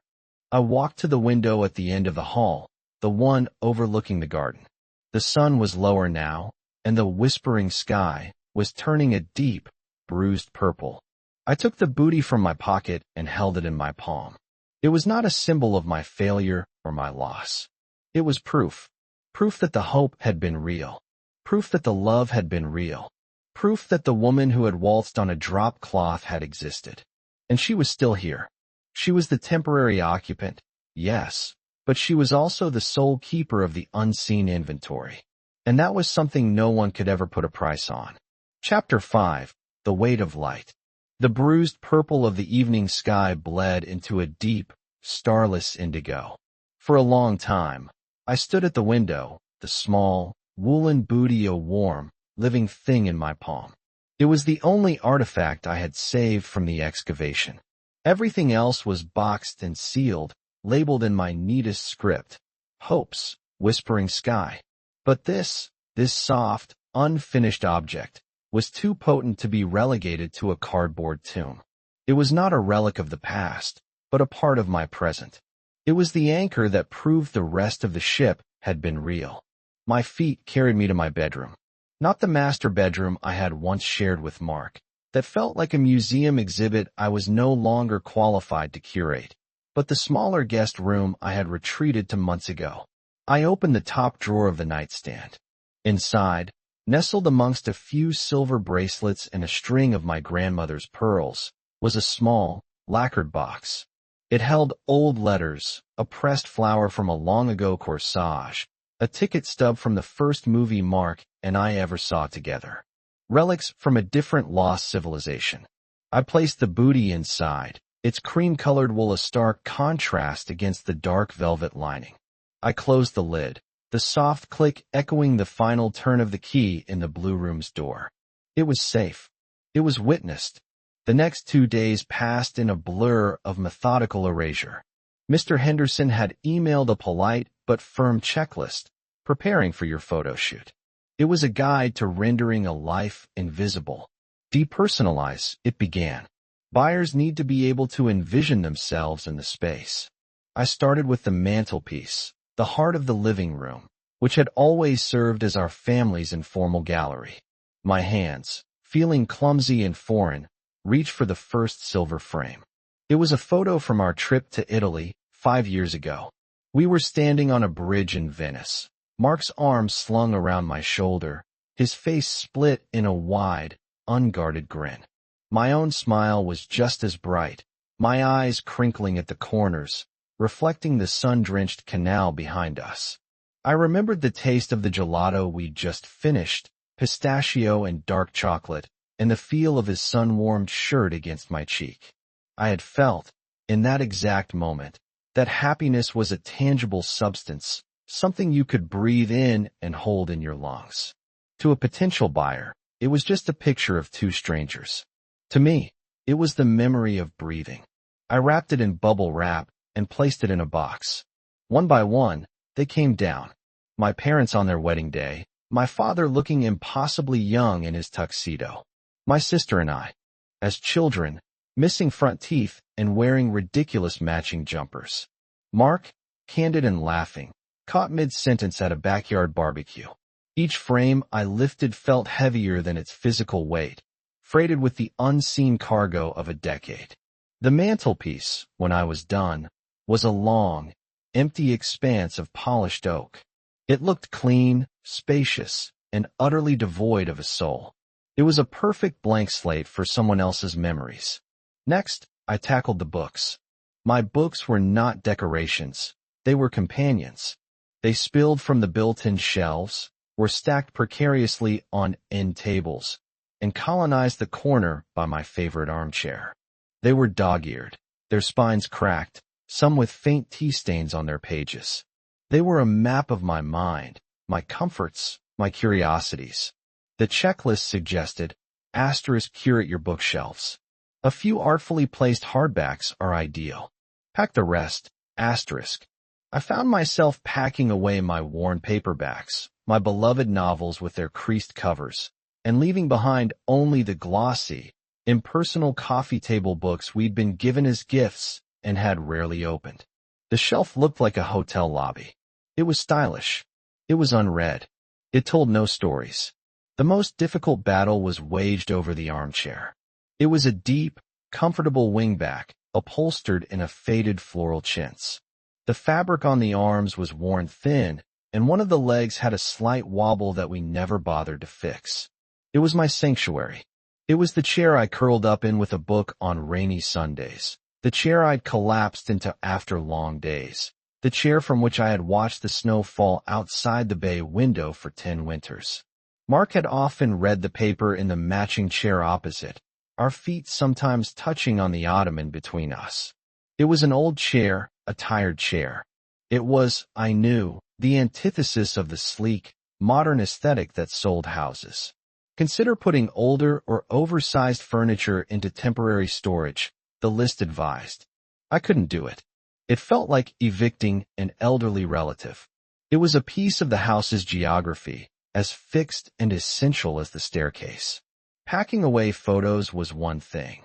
I walked to the window at the end of the hall, the one overlooking the garden. The sun was lower now, and the whispering sky was turning a deep, bruised purple. I took the booty from my pocket and held it in my palm. It was not a symbol of my failure or my loss. It was proof. Proof that the hope had been real. Proof that the love had been real. Proof that the woman who had waltzed on a drop cloth had existed. And she was still here. She was the temporary occupant, yes, but she was also the sole keeper of the unseen inventory. And that was something no one could ever put a price on. Chapter 5. The Weight of Light. The bruised purple of the evening sky bled into a deep, starless indigo. For a long time, I stood at the window, the small, woolen booty a warm, living thing in my palm. It was the only artifact I had saved from the excavation. Everything else was boxed and sealed, labeled in my neatest script. Hopes, whispering sky. But this soft, unfinished object, was too potent to be relegated to a cardboard tomb. It was not a relic of the past, but a part of my present. It was the anchor that proved the rest of the ship had been real. My feet carried me to my bedroom. Not the master bedroom I had once shared with Mark, that felt like a museum exhibit I was no longer qualified to curate, but the smaller guest room I had retreated to months ago. I opened the top drawer of the nightstand. Inside, nestled amongst a few silver bracelets and a string of my grandmother's pearls, was a small, lacquered box. It held old letters, a pressed flower from a long-ago corsage, a ticket stub from the first movie Mark and I ever saw together. Relics from a different lost civilization. I placed the booty inside, its cream-colored wool a stark contrast against the dark velvet lining. I closed the lid, the soft click echoing the final turn of the key in the blue room's door. It was safe. It was witnessed. The next 2 days passed in a blur of methodical erasure. Mr. Henderson had emailed a polite but firm checklist, preparing for your photo shoot. It was a guide to rendering a life invisible. Depersonalize, it began. Buyers need to be able to envision themselves in the space. I started with the mantelpiece, the heart of the living room, which had always served as our family's informal gallery. My hands, feeling clumsy and foreign, reached for the first silver frame. It was a photo from our trip to Italy 5 years ago. We were standing on a bridge in Venice, Mark's arm slung around my shoulder, his face split in a wide, unguarded grin. My own smile was just as bright, my eyes crinkling at the corners, reflecting the sun-drenched canal behind us. I remembered the taste of the gelato we'd just finished, pistachio and dark chocolate, and the feel of his sun-warmed shirt against my cheek. I had felt, in that exact moment, that happiness was a tangible substance, something you could breathe in and hold in your lungs. To a potential buyer, it was just a picture of two strangers. To me, it was the memory of breathing. I wrapped it in bubble wrap and placed it in a box. One by one, they came down. My parents on their wedding day, my father looking impossibly young in his tuxedo. My sister and I, as children, missing front teeth and wearing ridiculous matching jumpers. Mark, candid and laughing, caught mid-sentence at a backyard barbecue. Each frame I lifted felt heavier than its physical weight, freighted with the unseen cargo of a decade. The mantelpiece, when I was done, was a long, empty expanse of polished oak. It looked clean, spacious, and utterly devoid of a soul. It was a perfect blank slate for someone else's memories. Next, I tackled the books. My books were not decorations. They were companions. They spilled from the built-in shelves, were stacked precariously on end tables, and colonized the corner by my favorite armchair. They were dog-eared, their spines cracked, some with faint tea stains on their pages. They were a map of my mind, my comforts, my curiosities. The checklist suggested, curate your bookshelves. A few artfully placed hardbacks are ideal. Pack the rest, I found myself packing away my worn paperbacks, my beloved novels with their creased covers, and leaving behind only the glossy, impersonal coffee table books we'd been given as gifts and had rarely opened. The shelf looked like a hotel lobby. It was stylish. It was unread. It told no stories. The most difficult battle was waged over the armchair. It was a deep, comfortable wingback, upholstered in a faded floral chintz. The fabric on the arms was worn thin, and one of the legs had a slight wobble that we never bothered to fix. It was my sanctuary. It was the chair I curled up in with a book on rainy Sundays, the chair I'd collapsed into after long days, the chair from which I had watched the snow fall outside the bay window for 10 winters. Mark had often read the paper in the matching chair opposite, our feet sometimes touching on the ottoman between us. It was an old chair, a tired chair. It was, I knew, the antithesis of the sleek, modern aesthetic that sold houses. Consider putting older or oversized furniture into temporary storage, the list advised. I couldn't do it. It felt like evicting an elderly relative. It was a piece of the house's geography, as fixed and essential as the staircase. Packing away photos was one thing.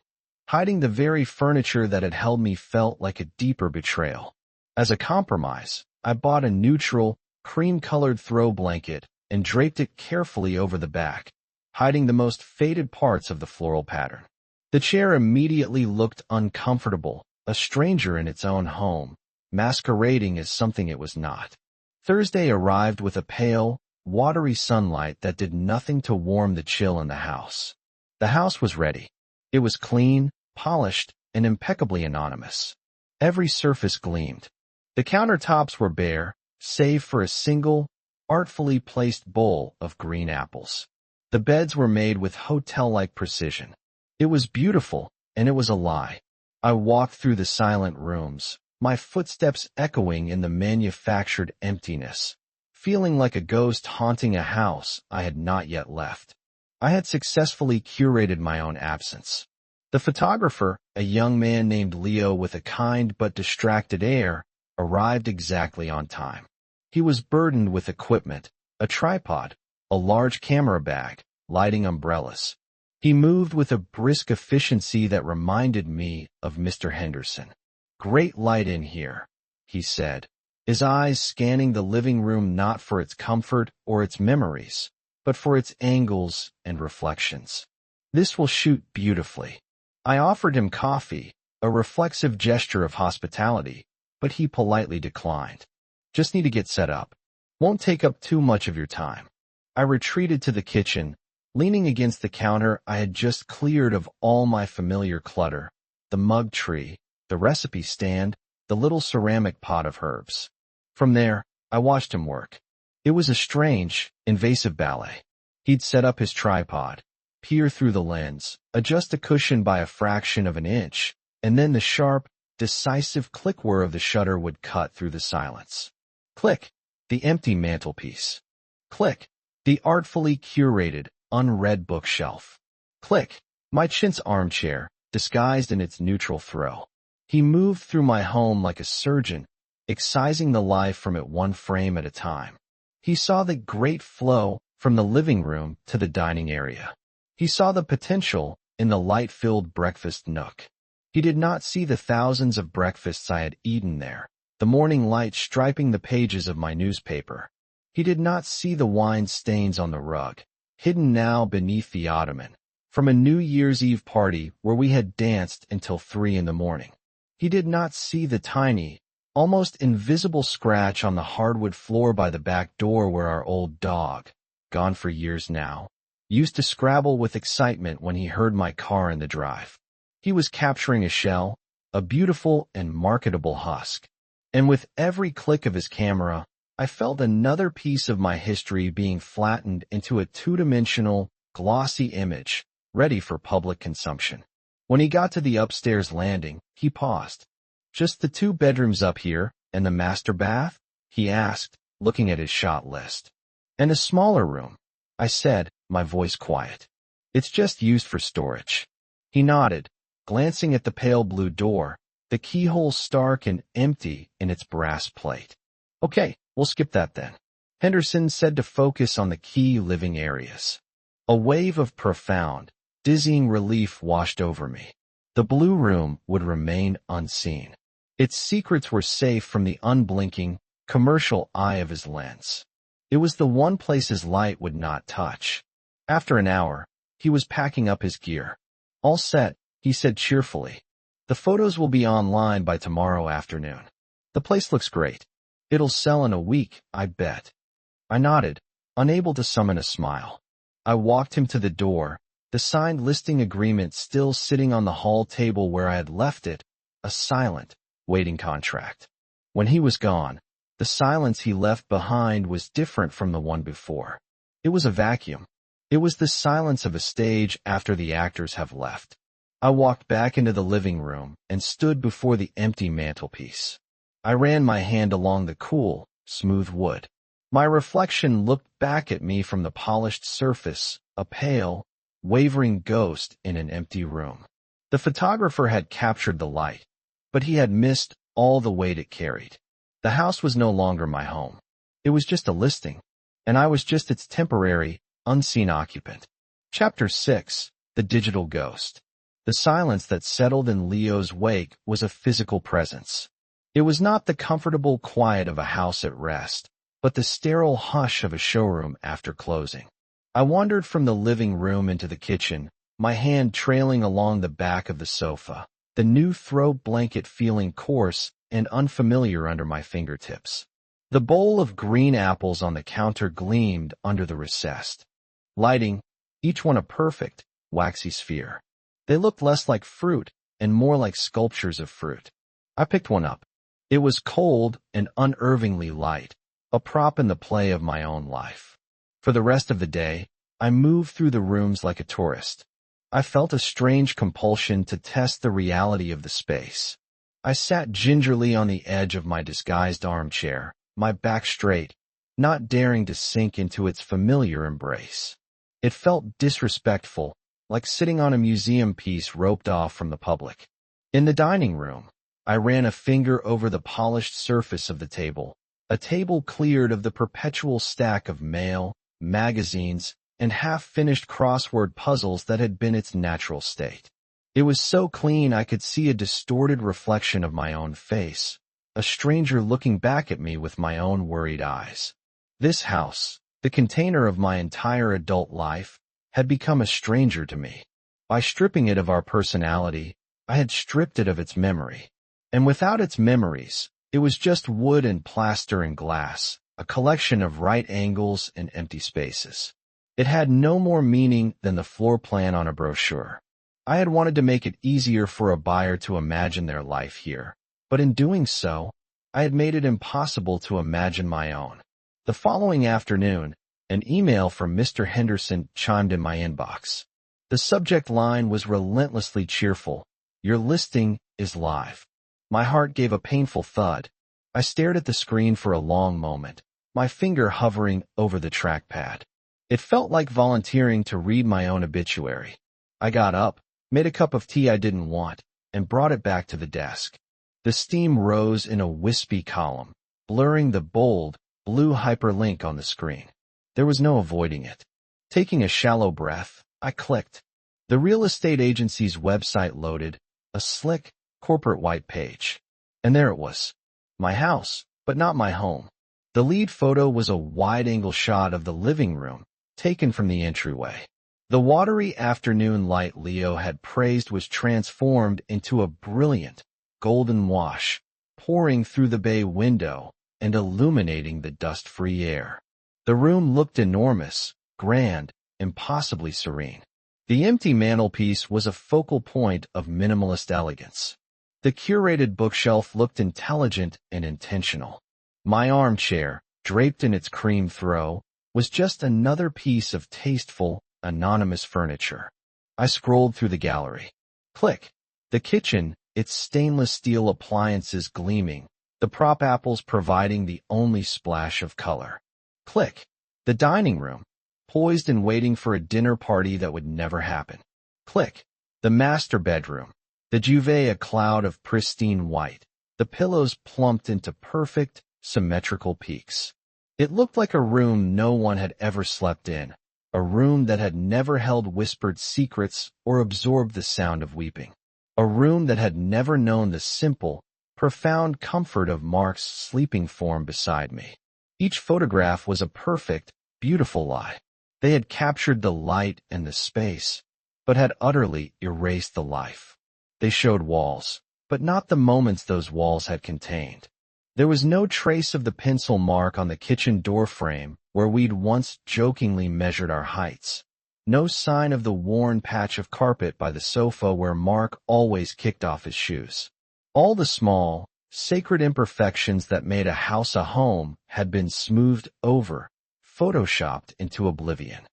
Hiding the very furniture that had held me felt like a deeper betrayal. As a compromise, I bought a neutral, cream-colored throw blanket and draped it carefully over the back, hiding the most faded parts of the floral pattern. The chair immediately looked uncomfortable, a stranger in its own home, masquerading as something it was not. Thursday arrived with a pale, watery sunlight that did nothing to warm the chill in the house. The house was ready. It was clean, polished, and impeccably anonymous. Every surface gleamed. The countertops were bare, save for a single, artfully placed bowl of green apples. The beds were made with hotel-like precision. It was beautiful, and it was a lie. I walked through the silent rooms, my footsteps echoing in the manufactured emptiness, feeling like a ghost haunting a house I had not yet left. I had successfully curated my own absence. The photographer, a young man named Leo with a kind but distracted air, arrived exactly on time. He was burdened with equipment, a tripod, a large camera bag, lighting umbrellas. He moved with a brisk efficiency that reminded me of Mr. Henderson. "Great light in here," he said, his eyes scanning the living room not for its comfort or its memories, but for its angles and reflections. "This will shoot beautifully." I offered him coffee, a reflexive gesture of hospitality, but he politely declined. "Just need to get set up. Won't take up too much of your time." I retreated to the kitchen, leaning against the counter I had just cleared of all my familiar clutter, the mug tree, the recipe stand, the little ceramic pot of herbs. From there, I watched him work. It was a strange, invasive ballet. He'd set up his tripod, peer through the lens, adjust a cushion by a fraction of an inch, and then the sharp, decisive click whir of the shutter would cut through the silence. Click, the empty mantelpiece. Click, the artfully curated, unread bookshelf. Click, my chintz armchair, disguised in its neutral throw. He moved through my home like a surgeon, excising the life from it one frame at a time. He saw the great flow from the living room to the dining area. He saw the potential in the light-filled breakfast nook. He did not see the thousands of breakfasts I had eaten there, the morning light striping the pages of my newspaper. He did not see the wine stains on the rug, hidden now beneath the ottoman, from a New Year's Eve party where we had danced until 3 a.m. He did not see the tiny, almost invisible scratch on the hardwood floor by the back door where our old dog, gone for years now, used to scrabble with excitement when he heard my car in the drive. He was capturing a shell, a beautiful and marketable husk. And with every click of his camera, I felt another piece of my history being flattened into a two-dimensional, glossy image, ready for public consumption. When he got to the upstairs landing, he paused. "Just the 2 bedrooms up here, and the master bath?" he asked, looking at his shot list. "And a smaller room," I said, my voice quiet. "It's just used for storage." He nodded, glancing at the pale blue door, the keyhole stark and empty in its brass plate. "Okay, we'll skip that then." Henderson said to focus on the key living areas. A wave of profound, dizzying relief washed over me. The blue room would remain unseen. Its secrets were safe from the unblinking, commercial eye of his lens. It was the one place his light would not touch. After an hour, he was packing up his gear. "All set," he said cheerfully. "The photos will be online by tomorrow afternoon. The place looks great. It'll sell in a week, I bet." I nodded, unable to summon a smile. I walked him to the door, the signed listing agreement still sitting on the hall table where I had left it, a silent, waiting contract. When he was gone, the silence he left behind was different from the one before. It was a vacuum. It was the silence of a stage after the actors have left. I walked back into the living room and stood before the empty mantelpiece. I ran my hand along the cool, smooth wood. My reflection looked back at me from the polished surface, a pale, wavering ghost in an empty room. The photographer had captured the light, but he had missed all the weight it carried. The house was no longer my home. It was just a listing, and I was just its temporary, unseen occupant. Chapter 6. The Digital Ghost. The silence that settled in Leo's wake was a physical presence. It was not the comfortable quiet of a house at rest, but the sterile hush of a showroom after closing. I wandered from the living room into the kitchen, my hand trailing along the back of the sofa, the new throw blanket feeling coarse and unfamiliar under my fingertips. The bowl of green apples on the counter gleamed under the recessed lighting, each one a perfect, waxy sphere. They looked less like fruit and more like sculptures of fruit. I picked one up. It was cold and unnervingly light, a prop in the play of my own life. For the rest of the day, I moved through the rooms like a tourist. I felt a strange compulsion to test the reality of the space. I sat gingerly on the edge of my disguised armchair, my back straight, not daring to sink into its familiar embrace. It felt disrespectful, like sitting on a museum piece roped off from the public. In the dining room, I ran a finger over the polished surface of the table, a table cleared of the perpetual stack of mail, magazines, and half-finished crossword puzzles that had been its natural state. It was so clean I could see a distorted reflection of my own face, a stranger looking back at me with my own worried eyes. This house, the container of my entire adult life, had become a stranger to me. By stripping it of our personality, I had stripped it of its memory. And without its memories, it was just wood and plaster and glass, a collection of right angles and empty spaces. It had no more meaning than the floor plan on a brochure. I had wanted to make it easier for a buyer to imagine their life here, but in doing so, I had made it impossible to imagine my own. The following afternoon, an email from Mr. Henderson chimed in my inbox. The subject line was relentlessly cheerful. Your listing is live. My heart gave a painful thud. I stared at the screen for a long moment, my finger hovering over the trackpad. It felt like volunteering to read my own obituary. I got up, made a cup of tea I didn't want, and brought it back to the desk. The steam rose in a wispy column, blurring the bold, blue hyperlink on the screen. There was no avoiding it. Taking a shallow breath, I clicked. The real estate agency's website loaded, a slick, corporate white page. And there it was. My house, but not my home. The lead photo was a wide-angle shot of the living room, taken from the entryway. The watery afternoon light Leo had praised was transformed into a brilliant, golden wash, pouring through the bay window and illuminating the dust-free air. The room looked enormous, grand, impossibly serene. The empty mantelpiece was a focal point of minimalist elegance. The curated bookshelf looked intelligent and intentional. My armchair, draped in its cream throw, was just another piece of tasteful, anonymous furniture. I scrolled through the gallery. Click. The kitchen, its stainless steel appliances gleaming, the prop apples providing the only splash of color. Click. The dining room, poised and waiting for a dinner party that would never happen. Click. The master bedroom, the duvet a cloud of pristine white, the pillows plumped into perfect, symmetrical peaks. It looked like a room no one had ever slept in, a room that had never held whispered secrets or absorbed the sound of weeping, a room that had never known the simple, profound comfort of Mark's sleeping form beside me. Each photograph was a perfect, beautiful lie. They had captured the light and the space, but had utterly erased the life. They showed walls, but not the moments those walls had contained. There was no trace of the pencil mark on the kitchen door frame where we'd once jokingly measured our heights. No sign of the worn patch of carpet by the sofa where Mark always kicked off his shoes. All the small, sacred imperfections that made a house a home had been smoothed over, photoshopped into oblivion.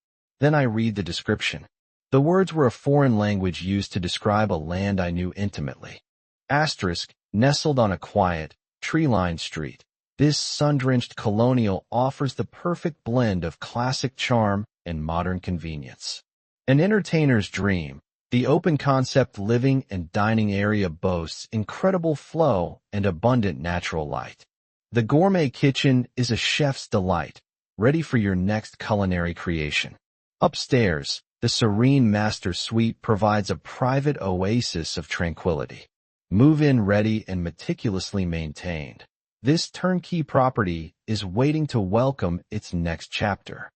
Then I read the description. The words were a foreign language used to describe a land I knew intimately. Asterisk, nestled on a quiet, tree-lined street. This sun-drenched colonial offers the perfect blend of classic charm and modern convenience. An entertainer's dream, the open-concept living and dining area boasts incredible flow and abundant natural light. The gourmet kitchen is a chef's delight, ready for your next culinary creation. Upstairs, the serene master suite provides a private oasis of tranquility. Move-in ready and meticulously maintained. This turnkey property is waiting to welcome its next chapter.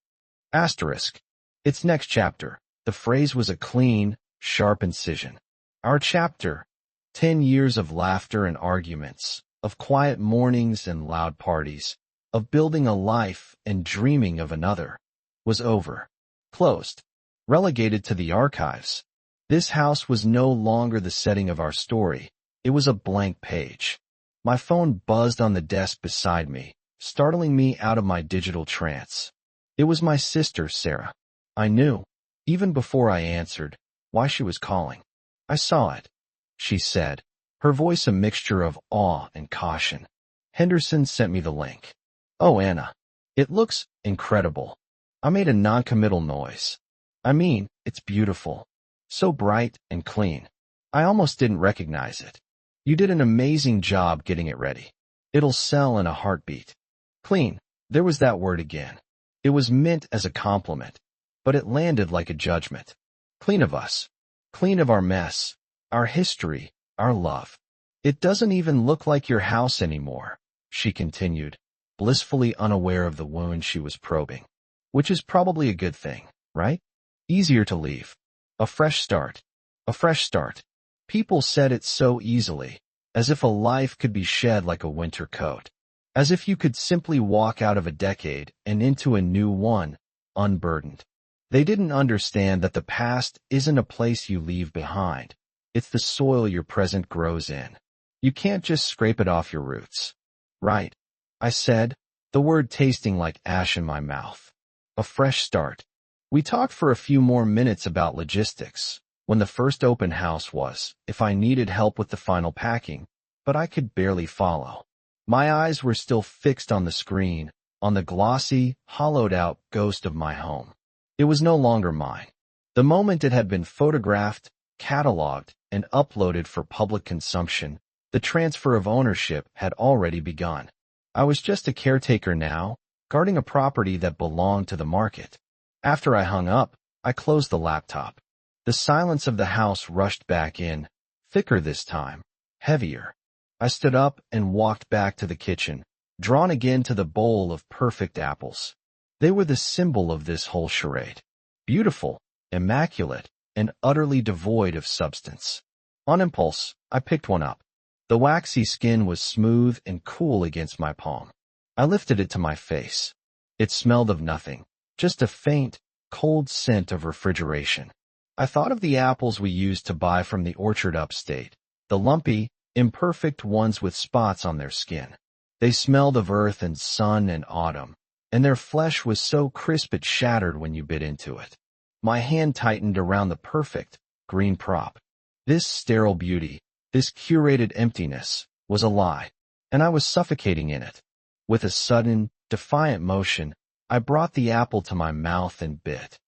Asterisk. Its next chapter. The phrase was a clean, sharp incision. Our chapter, 10 years of laughter and arguments, of quiet mornings and loud parties, of building a life and dreaming of another, was over. Closed. Relegated to the archives. This house was no longer the setting of our story. It was a blank page. My phone buzzed on the desk beside me, startling me out of my digital trance. It was my sister, Sarah. I knew, even before I answered, why she was calling. I saw it, she said, her voice a mixture of awe and caution. Henderson sent me the link. Oh, Anna. It looks incredible. I made a non-committal noise. I mean, it's beautiful. So bright and clean. I almost didn't recognize it. You did an amazing job getting it ready. It'll sell in a heartbeat. Clean. There was that word again. It was meant as a compliment, but it landed like a judgment. Clean of us. Clean of our mess, our history, our love. It doesn't even look like your house anymore, she continued, blissfully unaware of the wound she was probing. Which is probably a good thing, right? Easier to leave. A fresh start. A fresh start. People said it so easily, as if a life could be shed like a winter coat. As if you could simply walk out of a decade and into a new one, unburdened. They didn't understand that the past isn't a place you leave behind. It's the soil your present grows in. You can't just scrape it off your roots. Right, I said, the word tasting like ash in my mouth. A fresh start. We talked for a few more minutes about logistics, when the first open house was, if I needed help with the final packing, but I could barely follow. My eyes were still fixed on the screen, on the glossy, hollowed-out ghost of my home. It was no longer mine. The moment it had been photographed, cataloged, and uploaded for public consumption, the transfer of ownership had already begun. I was just a caretaker now, guarding a property that belonged to the market. After I hung up, I closed the laptop. The silence of the house rushed back in, thicker this time, heavier. I stood up and walked back to the kitchen, drawn again to the bowl of perfect apples. They were the symbol of this whole charade. Beautiful, immaculate, and utterly devoid of substance. On impulse, I picked one up. The waxy skin was smooth and cool against my palm. I lifted it to my face. It smelled of nothing, just a faint, cold scent of refrigeration. I thought of the apples we used to buy from the orchard upstate, the lumpy, imperfect ones with spots on their skin. They smelled of earth and sun and autumn, and their flesh was so crisp it shattered when you bit into it. My hand tightened around the perfect, green prop. This sterile beauty, this curated emptiness, was a lie, and I was suffocating in it. With a sudden, defiant motion, I brought the apple to my mouth and bit.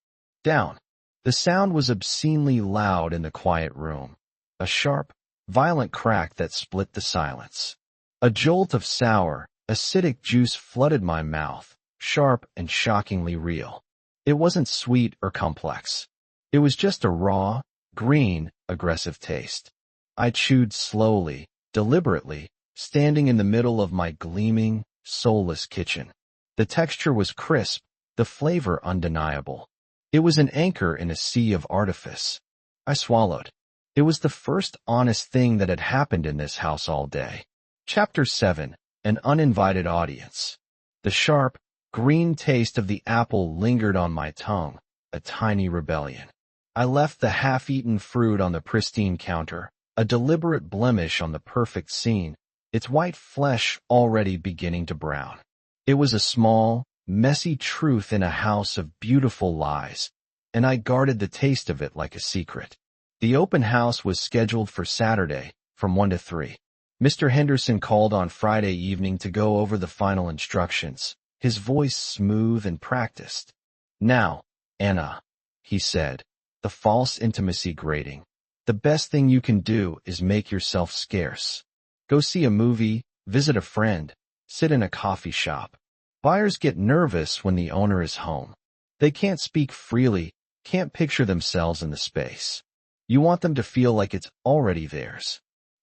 Down. The sound was obscenely loud in the quiet room. A sharp, violent crack that split the silence. A jolt of sour, acidic juice flooded my mouth, sharp and shockingly real. It wasn't sweet or complex. It was just a raw, green, aggressive taste. I chewed slowly, deliberately, standing in the middle of my gleaming, soulless kitchen. The texture was crisp, the flavor undeniable. It was an anchor in a sea of artifice. I swallowed. It was the first honest thing that had happened in this house all day. Chapter 7. An Uninvited Audience. The sharp, green taste of the apple lingered on my tongue, a tiny rebellion. I left the half-eaten fruit on the pristine counter, a deliberate blemish on the perfect scene, its white flesh already beginning to brown. It was a small, messy truth in a house of beautiful lies, and I guarded the taste of it like a secret. The open house was scheduled for Saturday, from 1 to 3. Mr. Henderson called on Friday evening to go over the final instructions, his voice smooth and practiced. "Now, Anna," he said, the false intimacy grating. "The best thing you can do is make yourself scarce. Go see a movie, visit a friend, sit in a coffee shop. Buyers get nervous when the owner is home. They can't speak freely, can't picture themselves in the space. You want them to feel like it's already theirs.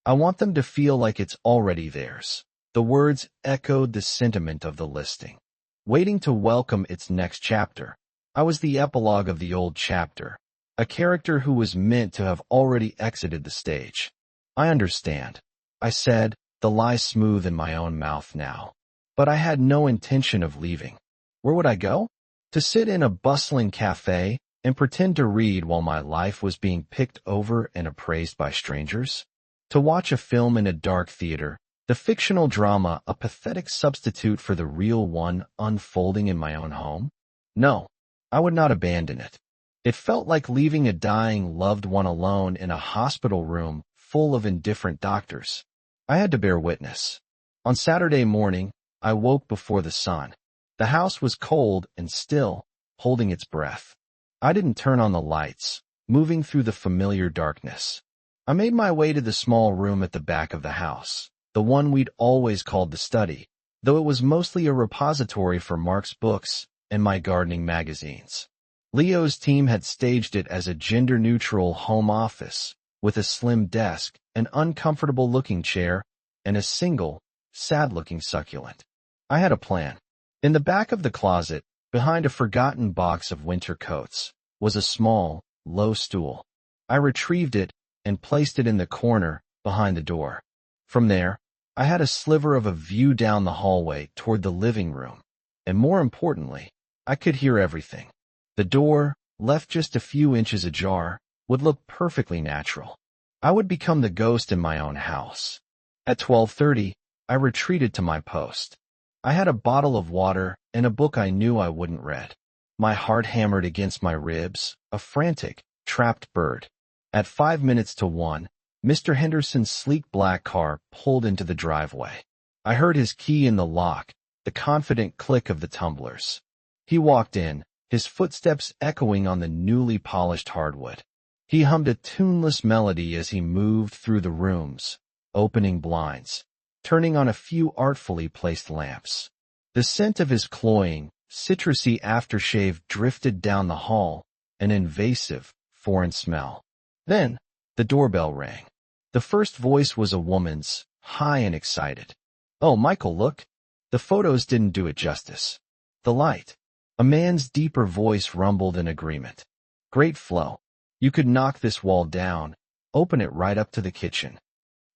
I want them to feel like it's already theirs." The words echoed the sentiment of the listing, waiting to welcome its next chapter. I was the epilogue of the old chapter, a character who was meant to have already exited the stage. "I understand," I said, the lie smooth in my own mouth now. But I had no intention of leaving. Where would I go? To sit in a bustling cafe and pretend to read while my life was being picked over and appraised by strangers? To watch a film in a dark theater, the fictional drama a pathetic substitute for the real one unfolding in my own home? No, I would not abandon it. It felt like leaving a dying loved one alone in a hospital room full of indifferent doctors. I had to bear witness. On Saturday morning, I woke before the sun. The house was cold and still, holding its breath. I didn't turn on the lights, moving through the familiar darkness. I made my way to the small room at the back of the house, the one we'd always called the study, though it was mostly a repository for Mark's books and my gardening magazines. Leo's team had staged it as a gender-neutral home office, with a slim desk, an uncomfortable-looking chair, and a single, sad-looking succulent. I had a plan. In the back of the closet, behind a forgotten box of winter coats, was a small, low stool. I retrieved it and placed it in the corner behind the door. From there, I had a sliver of a view down the hallway toward the living room, and more importantly, I could hear everything. The door, left just a few inches ajar, would look perfectly natural. I would become the ghost in my own house. At 12:30, I retreated to my post. I had a bottle of water and a book I knew I wouldn't read. My heart hammered against my ribs, a frantic, trapped bird. At 1:05, Mr. Henderson's sleek black car pulled into the driveway. I heard his key in the lock, the confident click of the tumblers. He walked in, his footsteps echoing on the newly polished hardwood. He hummed a tuneless melody as he moved through the rooms, opening blinds, turning on a few artfully placed lamps. The scent of his cloying, citrusy aftershave drifted down the hall, an invasive, foreign smell. Then, the doorbell rang. The first voice was a woman's, high and excited. "Oh, Michael, look." The photos didn't do it justice. The light. A man's deeper voice rumbled in agreement. "Great flow. You could knock this wall down, open it right up to the kitchen."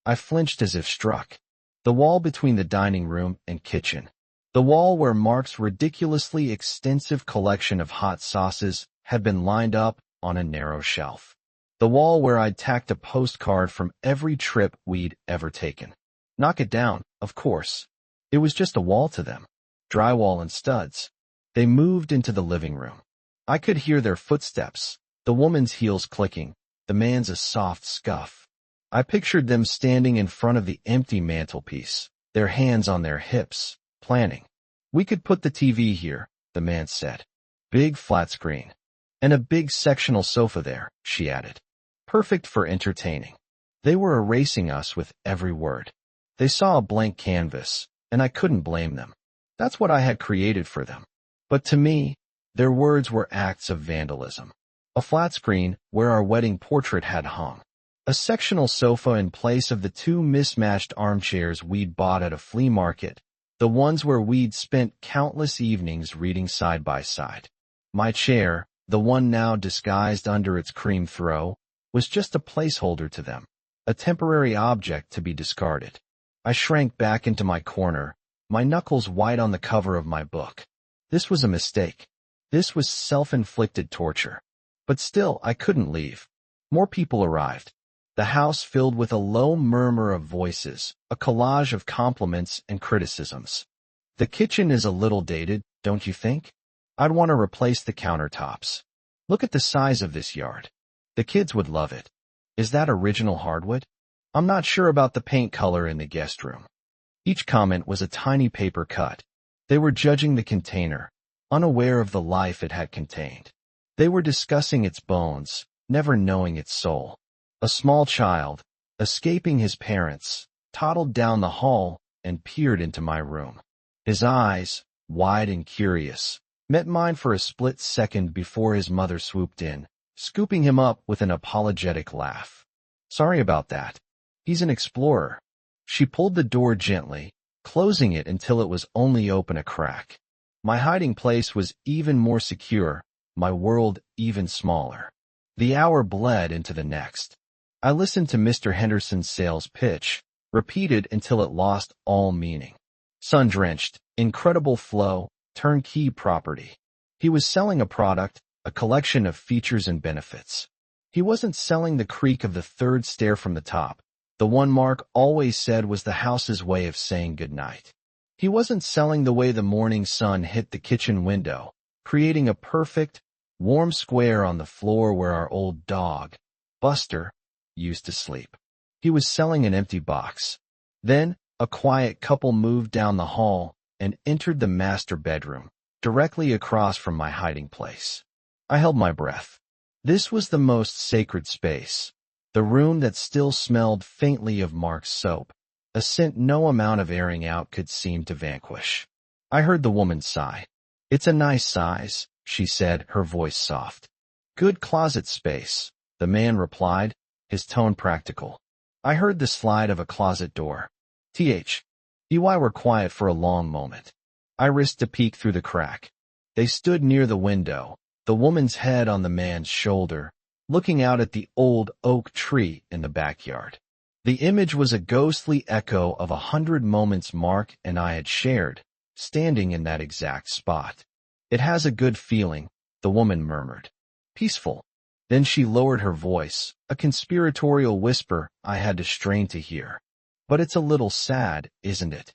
I flinched as if struck. The wall between the dining room and kitchen. The wall where Mark's ridiculously extensive collection of hot sauces had been lined up on a narrow shelf. The wall where I'd tacked a postcard from every trip we'd ever taken. Knock it down, of course. It was just a wall to them. Drywall and studs. They moved into the living room. I could hear their footsteps, the woman's heels clicking, the man's a soft scuff. I pictured them standing in front of the empty mantelpiece, their hands on their hips, planning. "We could put the TV here," the man said. "Big flat screen. And a big sectional sofa there," she added. "Perfect for entertaining." They were erasing us with every word. They saw a blank canvas, and I couldn't blame them. That's what I had created for them. But to me, their words were acts of vandalism. A flat screen where our wedding portrait had hung. A sectional sofa in place of the two mismatched armchairs we'd bought at a flea market, the ones where we'd spent countless evenings reading side by side. My chair, the one now disguised under its cream throw, was just a placeholder to them, a temporary object to be discarded. I shrank back into my corner, my knuckles white on the cover of my book. This was a mistake. This was self-inflicted torture. But still, I couldn't leave. More people arrived. The house filled with a low murmur of voices, a collage of compliments and criticisms. "The kitchen is a little dated, don't you think? I'd want to replace the countertops. Look at the size of this yard. The kids would love it. Is that original hardwood? I'm not sure about the paint color in the guest room. Each comment was a tiny paper cut. They were judging the container, unaware of the life it had contained. They were discussing its bones, never knowing its soul. A small child, escaping his parents, toddled down the hall and peered into my room. His eyes, wide and curious, met mine for a split second before his mother swooped in, scooping him up with an apologetic laugh. Sorry about that. He's an explorer. She pulled the door gently, closing it until it was only open a crack. My hiding place was even more secure, my world even smaller. The hour bled into the next. I listened to Mr. Henderson's sales pitch, repeated until it lost all meaning. Sun-drenched, incredible flow, turnkey property. He was selling a product, a collection of features and benefits. He wasn't selling the creak of the third stair from the top, the one Mark always said was the house's way of saying goodnight. He wasn't selling the way the morning sun hit the kitchen window, creating a perfect, warm square on the floor where our old dog, Buster, used to sleep. He was selling an empty box. Then, a quiet couple moved down the hall and entered the master bedroom, directly across from my hiding place. I held my breath. This was the most sacred space, the room that still smelled faintly of Mark's soap, a scent no amount of airing out could seem to vanquish. I heard the woman sigh. It's a nice size, she said, her voice soft. Good closet space, the man replied, his tone practical. I heard the slide of a closet door. You were quiet for a long moment. I risked a peek through the crack. They stood near the window, the woman's head on the man's shoulder, looking out at the old oak tree in the backyard. The image was a ghostly echo of 100 moments Mark and I had shared, standing in that exact spot. It has a good feeling, the woman murmured. Peaceful. Then she lowered her voice, a conspiratorial whisper I had to strain to hear. But it's a little sad, isn't it?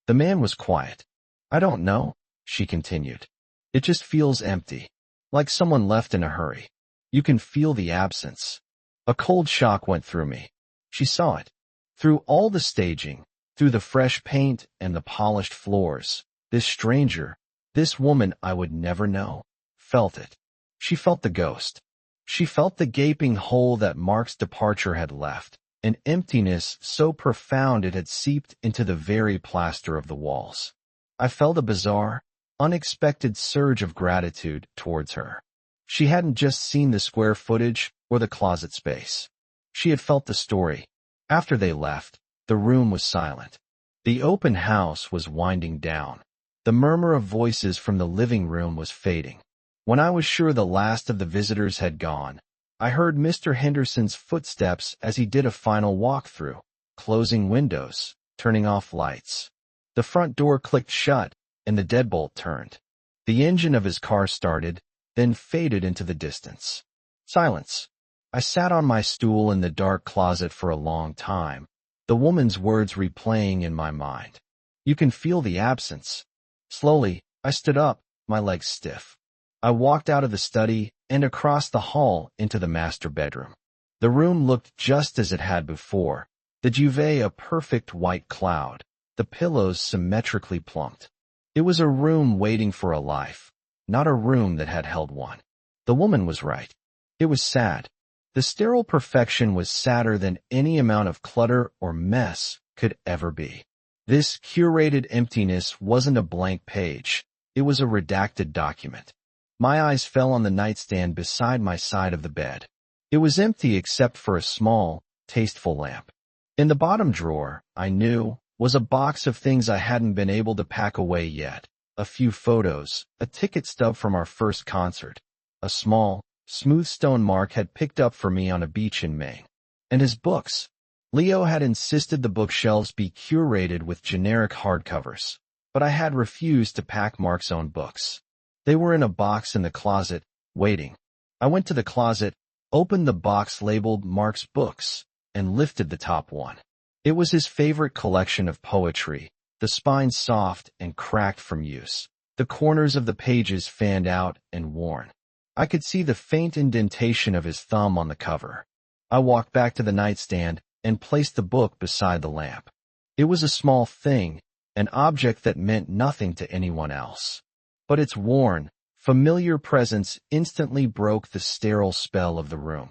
The man was quiet. I don't know, she continued. It just feels empty, like someone left in a hurry. You can feel the absence. A cold shock went through me. She saw it. Through all the staging, through the fresh paint and the polished floors, this stranger, this woman I would never know, felt it. She felt the ghost. She felt the gaping hole that Mark's departure had left, an emptiness so profound it had seeped into the very plaster of the walls. I felt a bizarre, unexpected surge of gratitude towards her. She hadn't just seen the square footage or the closet space. She had felt the story. After they left, the room was silent. The open house was winding down. The murmur of voices from the living room was fading. When I was sure the last of the visitors had gone, I heard Mr. Henderson's footsteps as he did a final walkthrough, closing windows, turning off lights. The front door clicked shut, and the deadbolt turned. The engine of his car started, then faded into the distance. Silence. I sat on my stool in the dark closet for a long time, the woman's words replaying in my mind. You can feel the absence. Slowly, I stood up, my legs stiff. I walked out of the study and across the hall into the master bedroom. The room looked just as it had before, the duvet a perfect white cloud, the pillows symmetrically plumped. It was a room waiting for a life, not a room that had held one. The woman was right. It was sad. The sterile perfection was sadder than any amount of clutter or mess could ever be. This curated emptiness wasn't a blank page. It was a redacted document. My eyes fell on the nightstand beside my side of the bed. It was empty except for a small, tasteful lamp. In the bottom drawer, I knew, was a box of things I hadn't been able to pack away yet. A few photos, a ticket stub from our first concert, a small, smooth stone Mark had picked up for me on a beach in Maine, and his books. Leo had insisted the bookshelves be curated with generic hardcovers, but I had refused to pack Mark's own books. They were in a box in the closet, waiting. I went to the closet, opened the box labeled Mark's books, and lifted the top one. It was his favorite collection of poetry, the spine soft and cracked from use, the corners of the pages fanned out and worn. I could see the faint indentation of his thumb on the cover. I walked back to the nightstand and placed the book beside the lamp. It was a small thing, an object that meant nothing to anyone else. But its worn, familiar presence instantly broke the sterile spell of the room.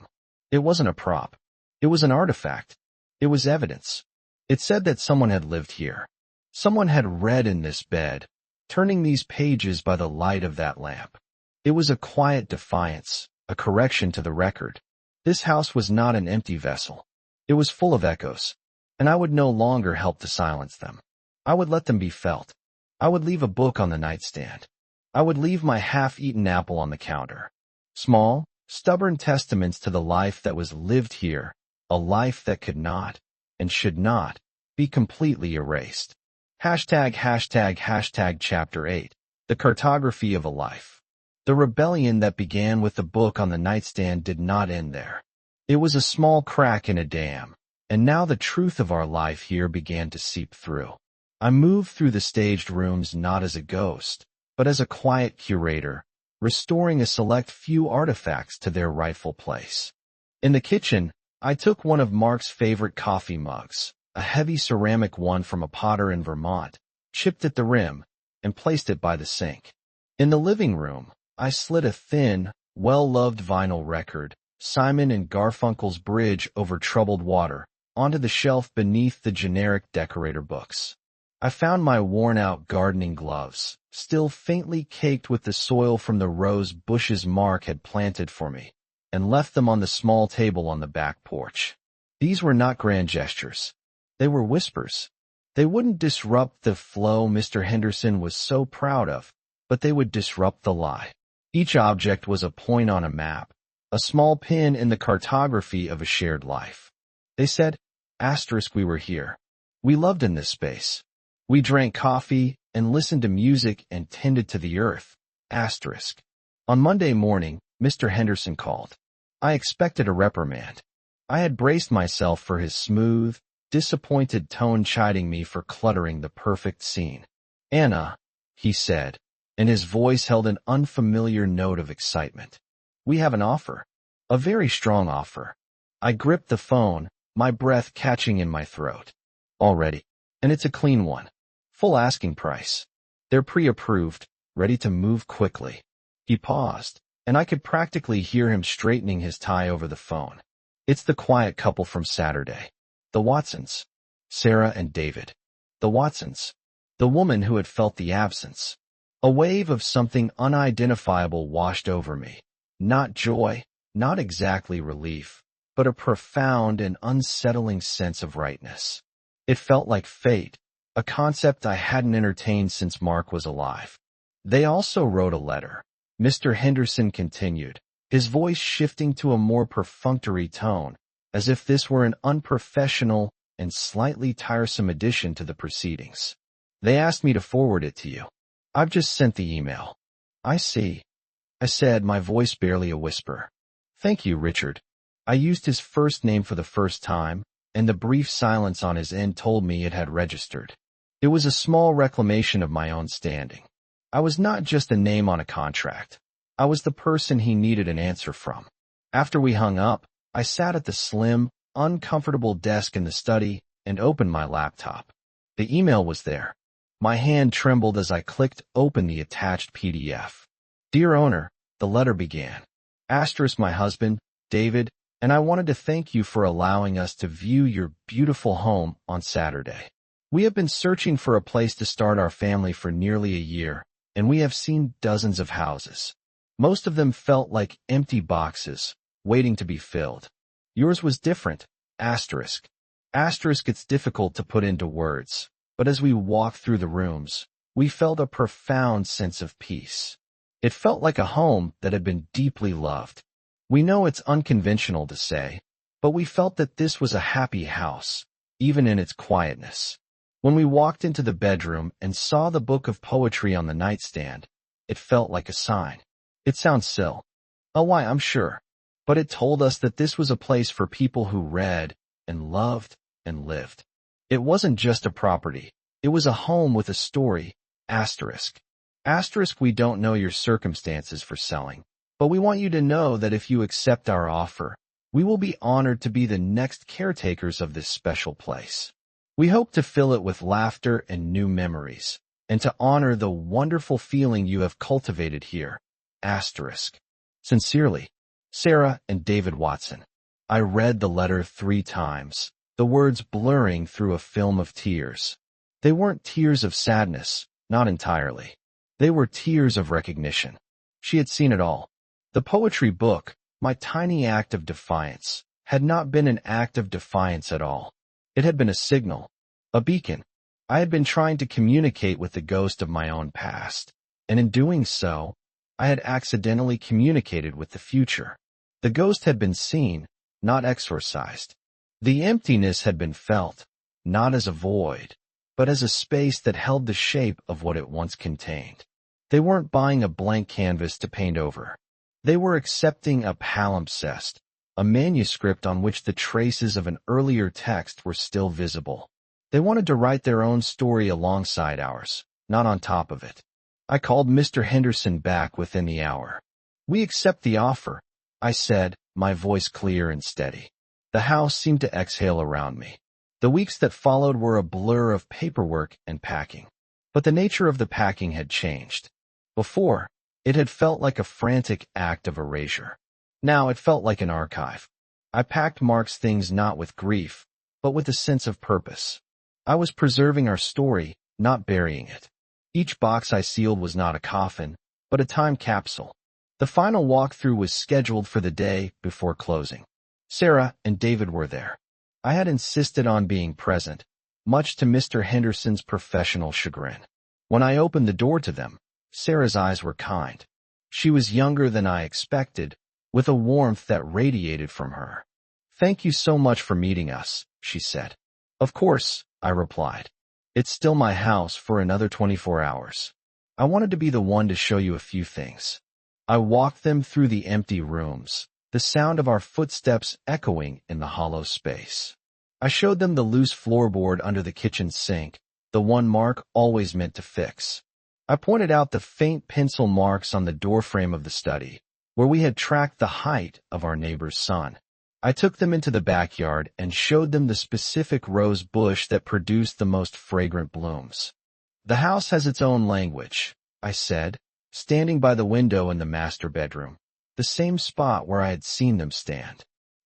It wasn't a prop. It was an artifact. It was evidence. It said that someone had lived here. Someone had read in this bed, turning these pages by the light of that lamp. It was a quiet defiance, a correction to the record. This house was not an empty vessel. It was full of echoes, and I would no longer help to silence them. I would let them be felt. I would leave a book on the nightstand. I would leave my half-eaten apple on the counter. Small, stubborn testaments to the life that was lived here, a life that could not, and should not, be completely erased. Chapter 8. The Cartography of a Life. The rebellion that began with the book on the nightstand did not end there. It was a small crack in a dam, and now the truth of our life here began to seep through. I moved through the staged rooms not as a ghost, but as a quiet curator, restoring a select few artifacts to their rightful place. In the kitchen, I took one of Mark's favorite coffee mugs, a heavy ceramic one from a potter in Vermont, chipped at the rim, and placed it by the sink. In the living room, I slid a thin, well-loved vinyl record, Simon and Garfunkel's Bridge Over Troubled Water, onto the shelf beneath the generic decorator books. I found my worn-out gardening gloves, still faintly caked with the soil from the rose bushes Mark had planted for me, and left them on the small table on the back porch. These were not grand gestures. They were whispers. They wouldn't disrupt the flow Mr. Henderson was so proud of, but they would disrupt the lie. Each object was a point on a map, a small pin in the cartography of a shared life. They said, *, we were here. We loved in this space. We drank coffee and listened to music and tended to the earth, *. On Monday morning, Mr. Henderson called. I expected a reprimand. I had braced myself for his smooth, disappointed tone chiding me for cluttering the perfect scene. *Anna, he said, and his voice held an unfamiliar note of excitement. We have an offer. A very strong offer. I gripped the phone, my breath catching in my throat. Already. And it's a clean one. Full asking price. They're pre-approved, ready to move quickly. He paused, and I could practically hear him straightening his tie over the phone. It's the quiet couple from Saturday. The Watsons. Sarah and David. The Watsons. The woman who had felt the absence. A wave of something unidentifiable washed over me. Not joy, not exactly relief, but a profound and unsettling sense of rightness. It felt like fate, a concept I hadn't entertained since Mark was alive. They also wrote a letter. Mr. Henderson continued, his voice shifting to a more perfunctory tone, as if this were an unprofessional and slightly tiresome addition to the proceedings. They asked me to forward it to you. I've just sent the email. I see. I said, my voice barely a whisper. Thank you, Richard. I used his first name for the first time, and the brief silence on his end told me it had registered. It was a small reclamation of my own standing. I was not just a name on a contract. I was the person he needed an answer from. After we hung up, I sat at the slim, uncomfortable desk in the study and opened my laptop. The email was there. My hand trembled as I clicked open the attached PDF. Dear owner, the letter began. * my husband, David, and I wanted to thank you for allowing us to view your beautiful home on Saturday. We have been searching for a place to start our family for nearly a year, and we have seen dozens of houses. Most of them felt like empty boxes, waiting to be filled. Yours was different, *. It's difficult to put into words, but as we walked through the rooms, we felt a profound sense of peace. It felt like a home that had been deeply loved. We know it's unconventional to say, but we felt that this was a happy house, even in its quietness. When we walked into the bedroom and saw the book of poetry on the nightstand, it felt like a sign. It sounds silly. Oh, why, I'm sure. But it told us that this was a place for people who read and loved and lived. It wasn't just a property. It was a home with a story, *. We don't know your circumstances for selling, but we want you to know that if you accept our offer, We will be honored to be the next caretakers of this special place. We hope to fill it with laughter and new memories, and to honor the wonderful feeling you have cultivated here. Asterisk. Sincerely, Sarah and David Watson. I read the letter 3 times, the words blurring through a film of tears. They weren't tears of sadness, not entirely. They were tears of recognition. She had seen it all. The poetry book, my tiny act of defiance, had not been an act of defiance at all. It had been a signal, a beacon. I had been trying to communicate with the ghost of my own past, and in doing so, I had accidentally communicated with the future. The ghost had been seen, not exorcised. The emptiness had been felt, not as a void, but as a space that held the shape of what it once contained. They weren't buying a blank canvas to paint over. They were accepting a palimpsest, a manuscript on which the traces of an earlier text were still visible. They wanted to write their own story alongside ours, not on top of it. I called Mr. Henderson back within the hour. "We accept the offer," I said, my voice clear and steady. The house seemed to exhale around me. The weeks that followed were a blur of paperwork and packing. But the nature of the packing had changed. Before, it had felt like a frantic act of erasure. Now it felt like an archive. I packed Mark's things not with grief, but with a sense of purpose. I was preserving our story, not burying it. Each box I sealed was not a coffin, but a time capsule. The final walkthrough was scheduled for the day before closing. Sarah and David were there. I had insisted on being present, much to Mr. Henderson's professional chagrin. When I opened the door to them, Sarah's eyes were kind. She was younger than I expected, with a warmth that radiated from her. "Thank you so much for meeting us," she said. "Of course," I replied. "It's still my house for another 24 hours. I wanted to be the one to show you a few things." I walked them through the empty rooms, the sound of our footsteps echoing in the hollow space. I showed them the loose floorboard under the kitchen sink, the one Mark always meant to fix. I pointed out the faint pencil marks on the doorframe of the study, where we had tracked the height of our neighbor's son. I took them into the backyard and showed them the specific rose bush that produced the most fragrant blooms. "The house has its own language," I said, standing by the window in the master bedroom, the same spot where I had seen them stand.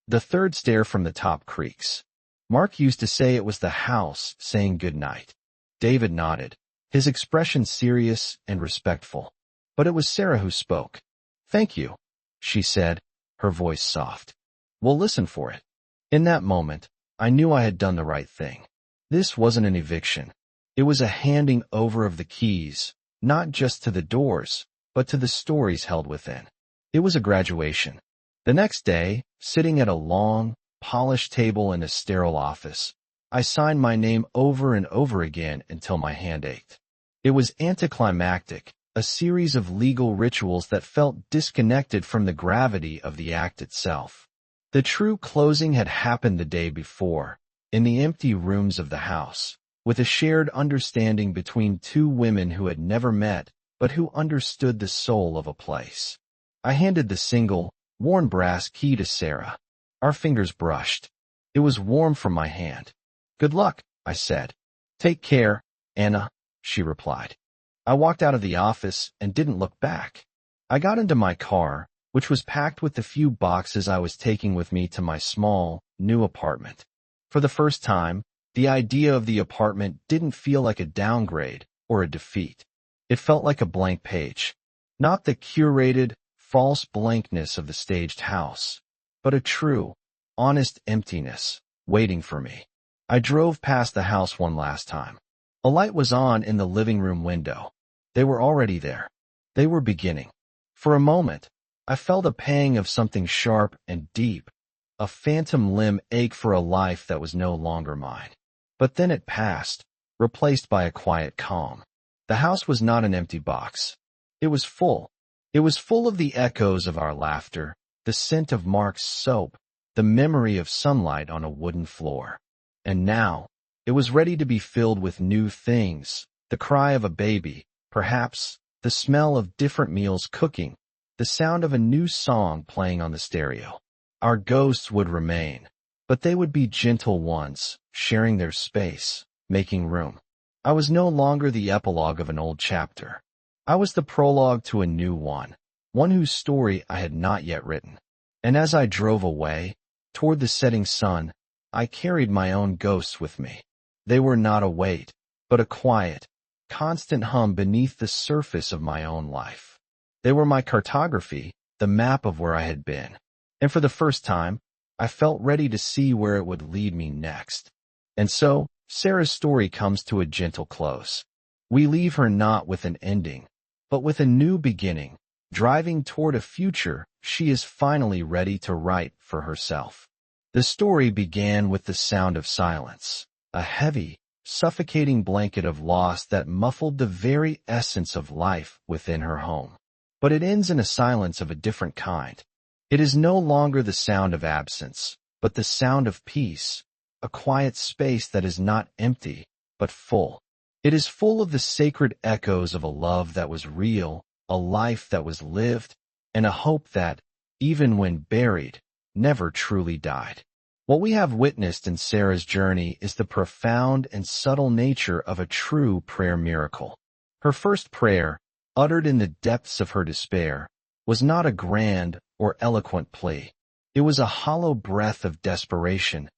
"The third stair from the top creaks. Mark used to say it was the house saying good night." David nodded, his expression serious and respectful. But it was Sarah who spoke. "Thank you," she said, her voice soft. "We'll listen for it." In that moment, I knew I had done the right thing. This wasn't an eviction. It was a handing over of the keys, not just to the doors, but to the stories held within. It was a graduation. The next day, sitting at a long, polished table in a sterile office, I signed my name over and over again until my hand ached. It was anticlimactic, a series of legal rituals that felt disconnected from the gravity of the act itself. The true closing had happened the day before, in the empty rooms of the house, with a shared understanding between two women who had never met, but who understood the soul of a place. I handed the single, worn brass key to Sarah. Our fingers brushed. It was warm from my hand. "Good luck," I said. "Take care, Anna," she replied. I walked out of the office and didn't look back. I got into my car, which was packed with the few boxes I was taking with me to my small, new apartment. For the first time, the idea of the apartment didn't feel like a downgrade or a defeat. It felt like a blank page. Not the curated, false blankness of the staged house, but a true, honest emptiness waiting for me. I drove past the house one last time. A light was on in the living room window. They were already there. They were beginning. For a moment, I felt a pang of something sharp and deep, a phantom limb ache for a life that was no longer mine. But then it passed, replaced by a quiet calm. The house was not an empty box. It was full. It was full of the echoes of our laughter, the scent of Mark's soap, the memory of sunlight on a wooden floor. And now, it was ready to be filled with new things, the cry of a baby, perhaps, the smell of different meals cooking, the sound of a new song playing on the stereo. Our ghosts would remain, but they would be gentle ones, sharing their space, making room. I was no longer the epilogue of an old chapter. I was the prologue to a new one whose story I had not yet written. And as I drove away, toward the setting sun, I carried my own ghosts with me. They were not a weight, but a quiet, constant hum beneath the surface of my own life. They were my cartography, the map of where I had been. And for the first time, I felt ready to see where it would lead me next. And so, Sarah's story comes to a gentle close. We leave her not with an ending, but with a new beginning, driving toward a future she is finally ready to write for herself. The story began with the sound of silence, a heavy, suffocating blanket of loss that muffled the very essence of life within her home. But it ends in a silence of a different kind. It is no longer the sound of absence, but the sound of peace, a quiet space that is not empty, but full. It is full of the sacred echoes of a love that was real, a life that was lived, and a hope that, even when buried, never truly died. What we have witnessed in Sarah's journey is the profound and subtle nature of a true prayer miracle. Her first prayer, uttered in the depths of her despair, was not a grand or eloquent plea. It was a hollow breath of desperation.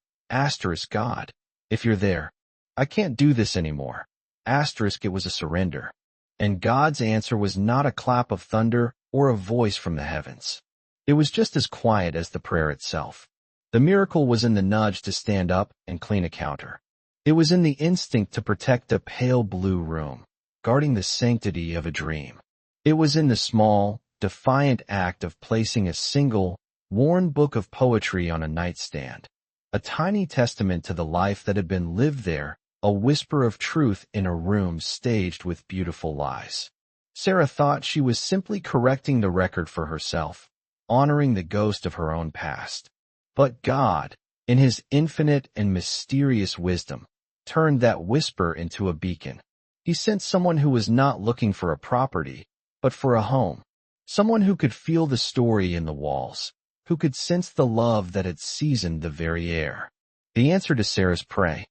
God, if you're there, I can't do this anymore. It was a surrender. And God's answer was not a clap of thunder or a voice from the heavens. It was just as quiet as the prayer itself. The miracle was in the nudge to stand up and clean a counter. It was in the instinct to protect a pale blue room, guarding the sanctity of a dream. It was in the small, defiant act of placing a single, worn book of poetry on a nightstand, a tiny testament to the life that had been lived there, a whisper of truth in a room staged with beautiful lies. Sarah thought she was simply correcting the record for herself, honoring the ghost of her own past. But God, in His infinite and mysterious wisdom, turned that whisper into a beacon. He sent someone who was not looking for a property, but for a home. Someone who could feel the story in the walls, who could sense the love that had seasoned the very air. The answer to Sarah's prayer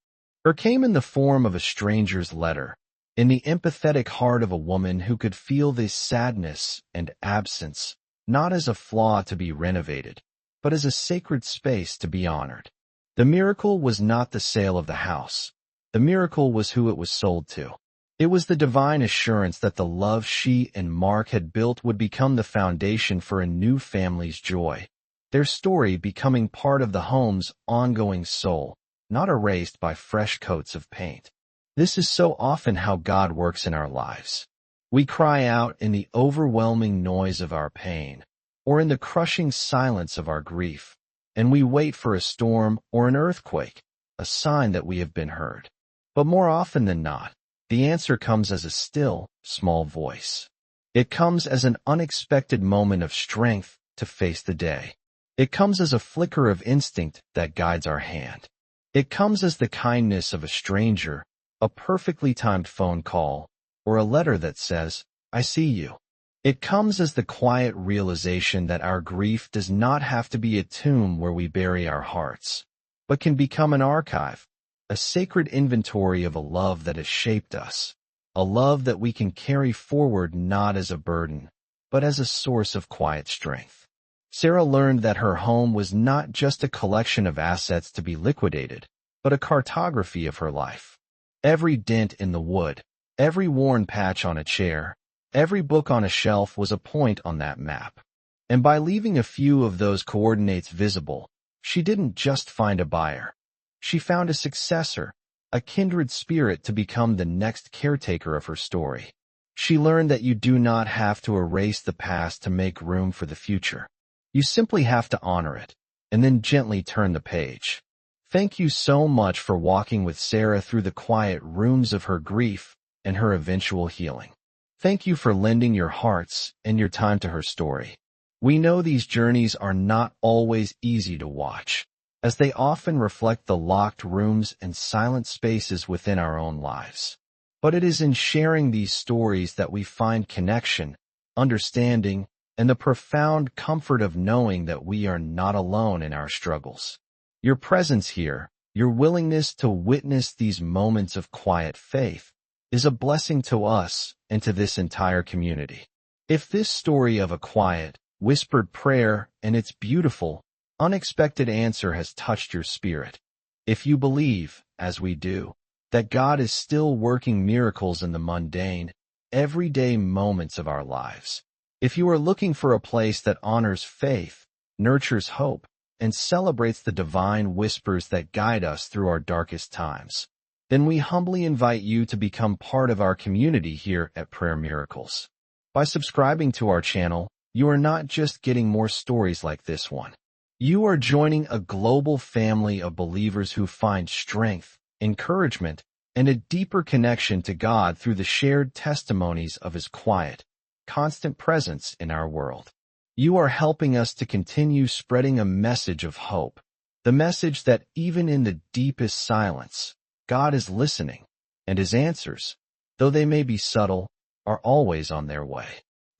came in the form of a stranger's letter, in the empathetic heart of a woman who could feel this sadness and absence, not as a flaw to be renovated, but as a sacred space to be honored. The miracle was not the sale of the house. The miracle was who it was sold to. It was the divine assurance that the love she and Mark had built would become the foundation for a new family's joy, their story becoming part of the home's ongoing soul, not erased by fresh coats of paint. This is so often how God works in our lives. We cry out in the overwhelming noise of our pain, or in the crushing silence of our grief, and we wait for a storm or an earthquake, a sign that we have been heard. But more often than not, the answer comes as a still, small voice. It comes as an unexpected moment of strength to face the day. It comes as a flicker of instinct that guides our hand. It comes as the kindness of a stranger, a perfectly timed phone call, or a letter that says, I see you. It comes as the quiet realization that our grief does not have to be a tomb where we bury our hearts, but can become an archive, a sacred inventory of a love that has shaped us, a love that we can carry forward not as a burden, but as a source of quiet strength. Sarah learned that her home was not just a collection of assets to be liquidated, but a cartography of her life. Every dent in the wood, every worn patch on a chair, every book on a shelf was a point on that map. And by leaving a few of those coordinates visible, she didn't just find a buyer. She found a successor, a kindred spirit to become the next caretaker of her story. She learned that you do not have to erase the past to make room for the future. You simply have to honor it, and then gently turn the page. Thank you so much for walking with Sarah through the quiet rooms of her grief and her eventual healing. Thank you for lending your hearts and your time to her story. We know these journeys are not always easy to watch, as they often reflect the locked rooms and silent spaces within our own lives. But it is in sharing these stories that we find connection, understanding, and the profound comfort of knowing that we are not alone in our struggles. Your presence here, your willingness to witness these moments of quiet faith, is a blessing to us and to this entire community. If this story of a quiet, whispered prayer and its beautiful, unexpected answer has touched your spirit, if you believe, as we do, that God is still working miracles in the mundane, everyday moments of our lives, if you are looking for a place that honors faith, nurtures hope, and celebrates the divine whispers that guide us through our darkest times, then we humbly invite you to become part of our community here at Prayer Miracles. By subscribing to our channel, you are not just getting more stories like this one. You are joining a global family of believers who find strength, encouragement, and a deeper connection to God through the shared testimonies of His quiet, constant presence in our world. You are helping us to continue spreading a message of hope, the message that even in the deepest silence, God is listening, and His answers, though they may be subtle, are always on their way.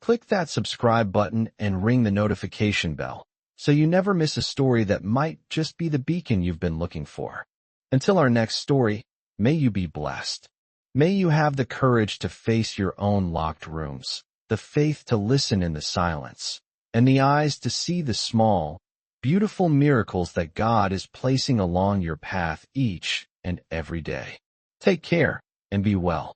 Click that subscribe button and ring the notification bell, so you never miss a story that might just be the beacon you've been looking for. Until our next story, may you be blessed. May you have the courage to face your own locked rooms, the faith to listen in the silence, and the eyes to see the small, beautiful miracles that God is placing along your path each and every day. Take care and be well.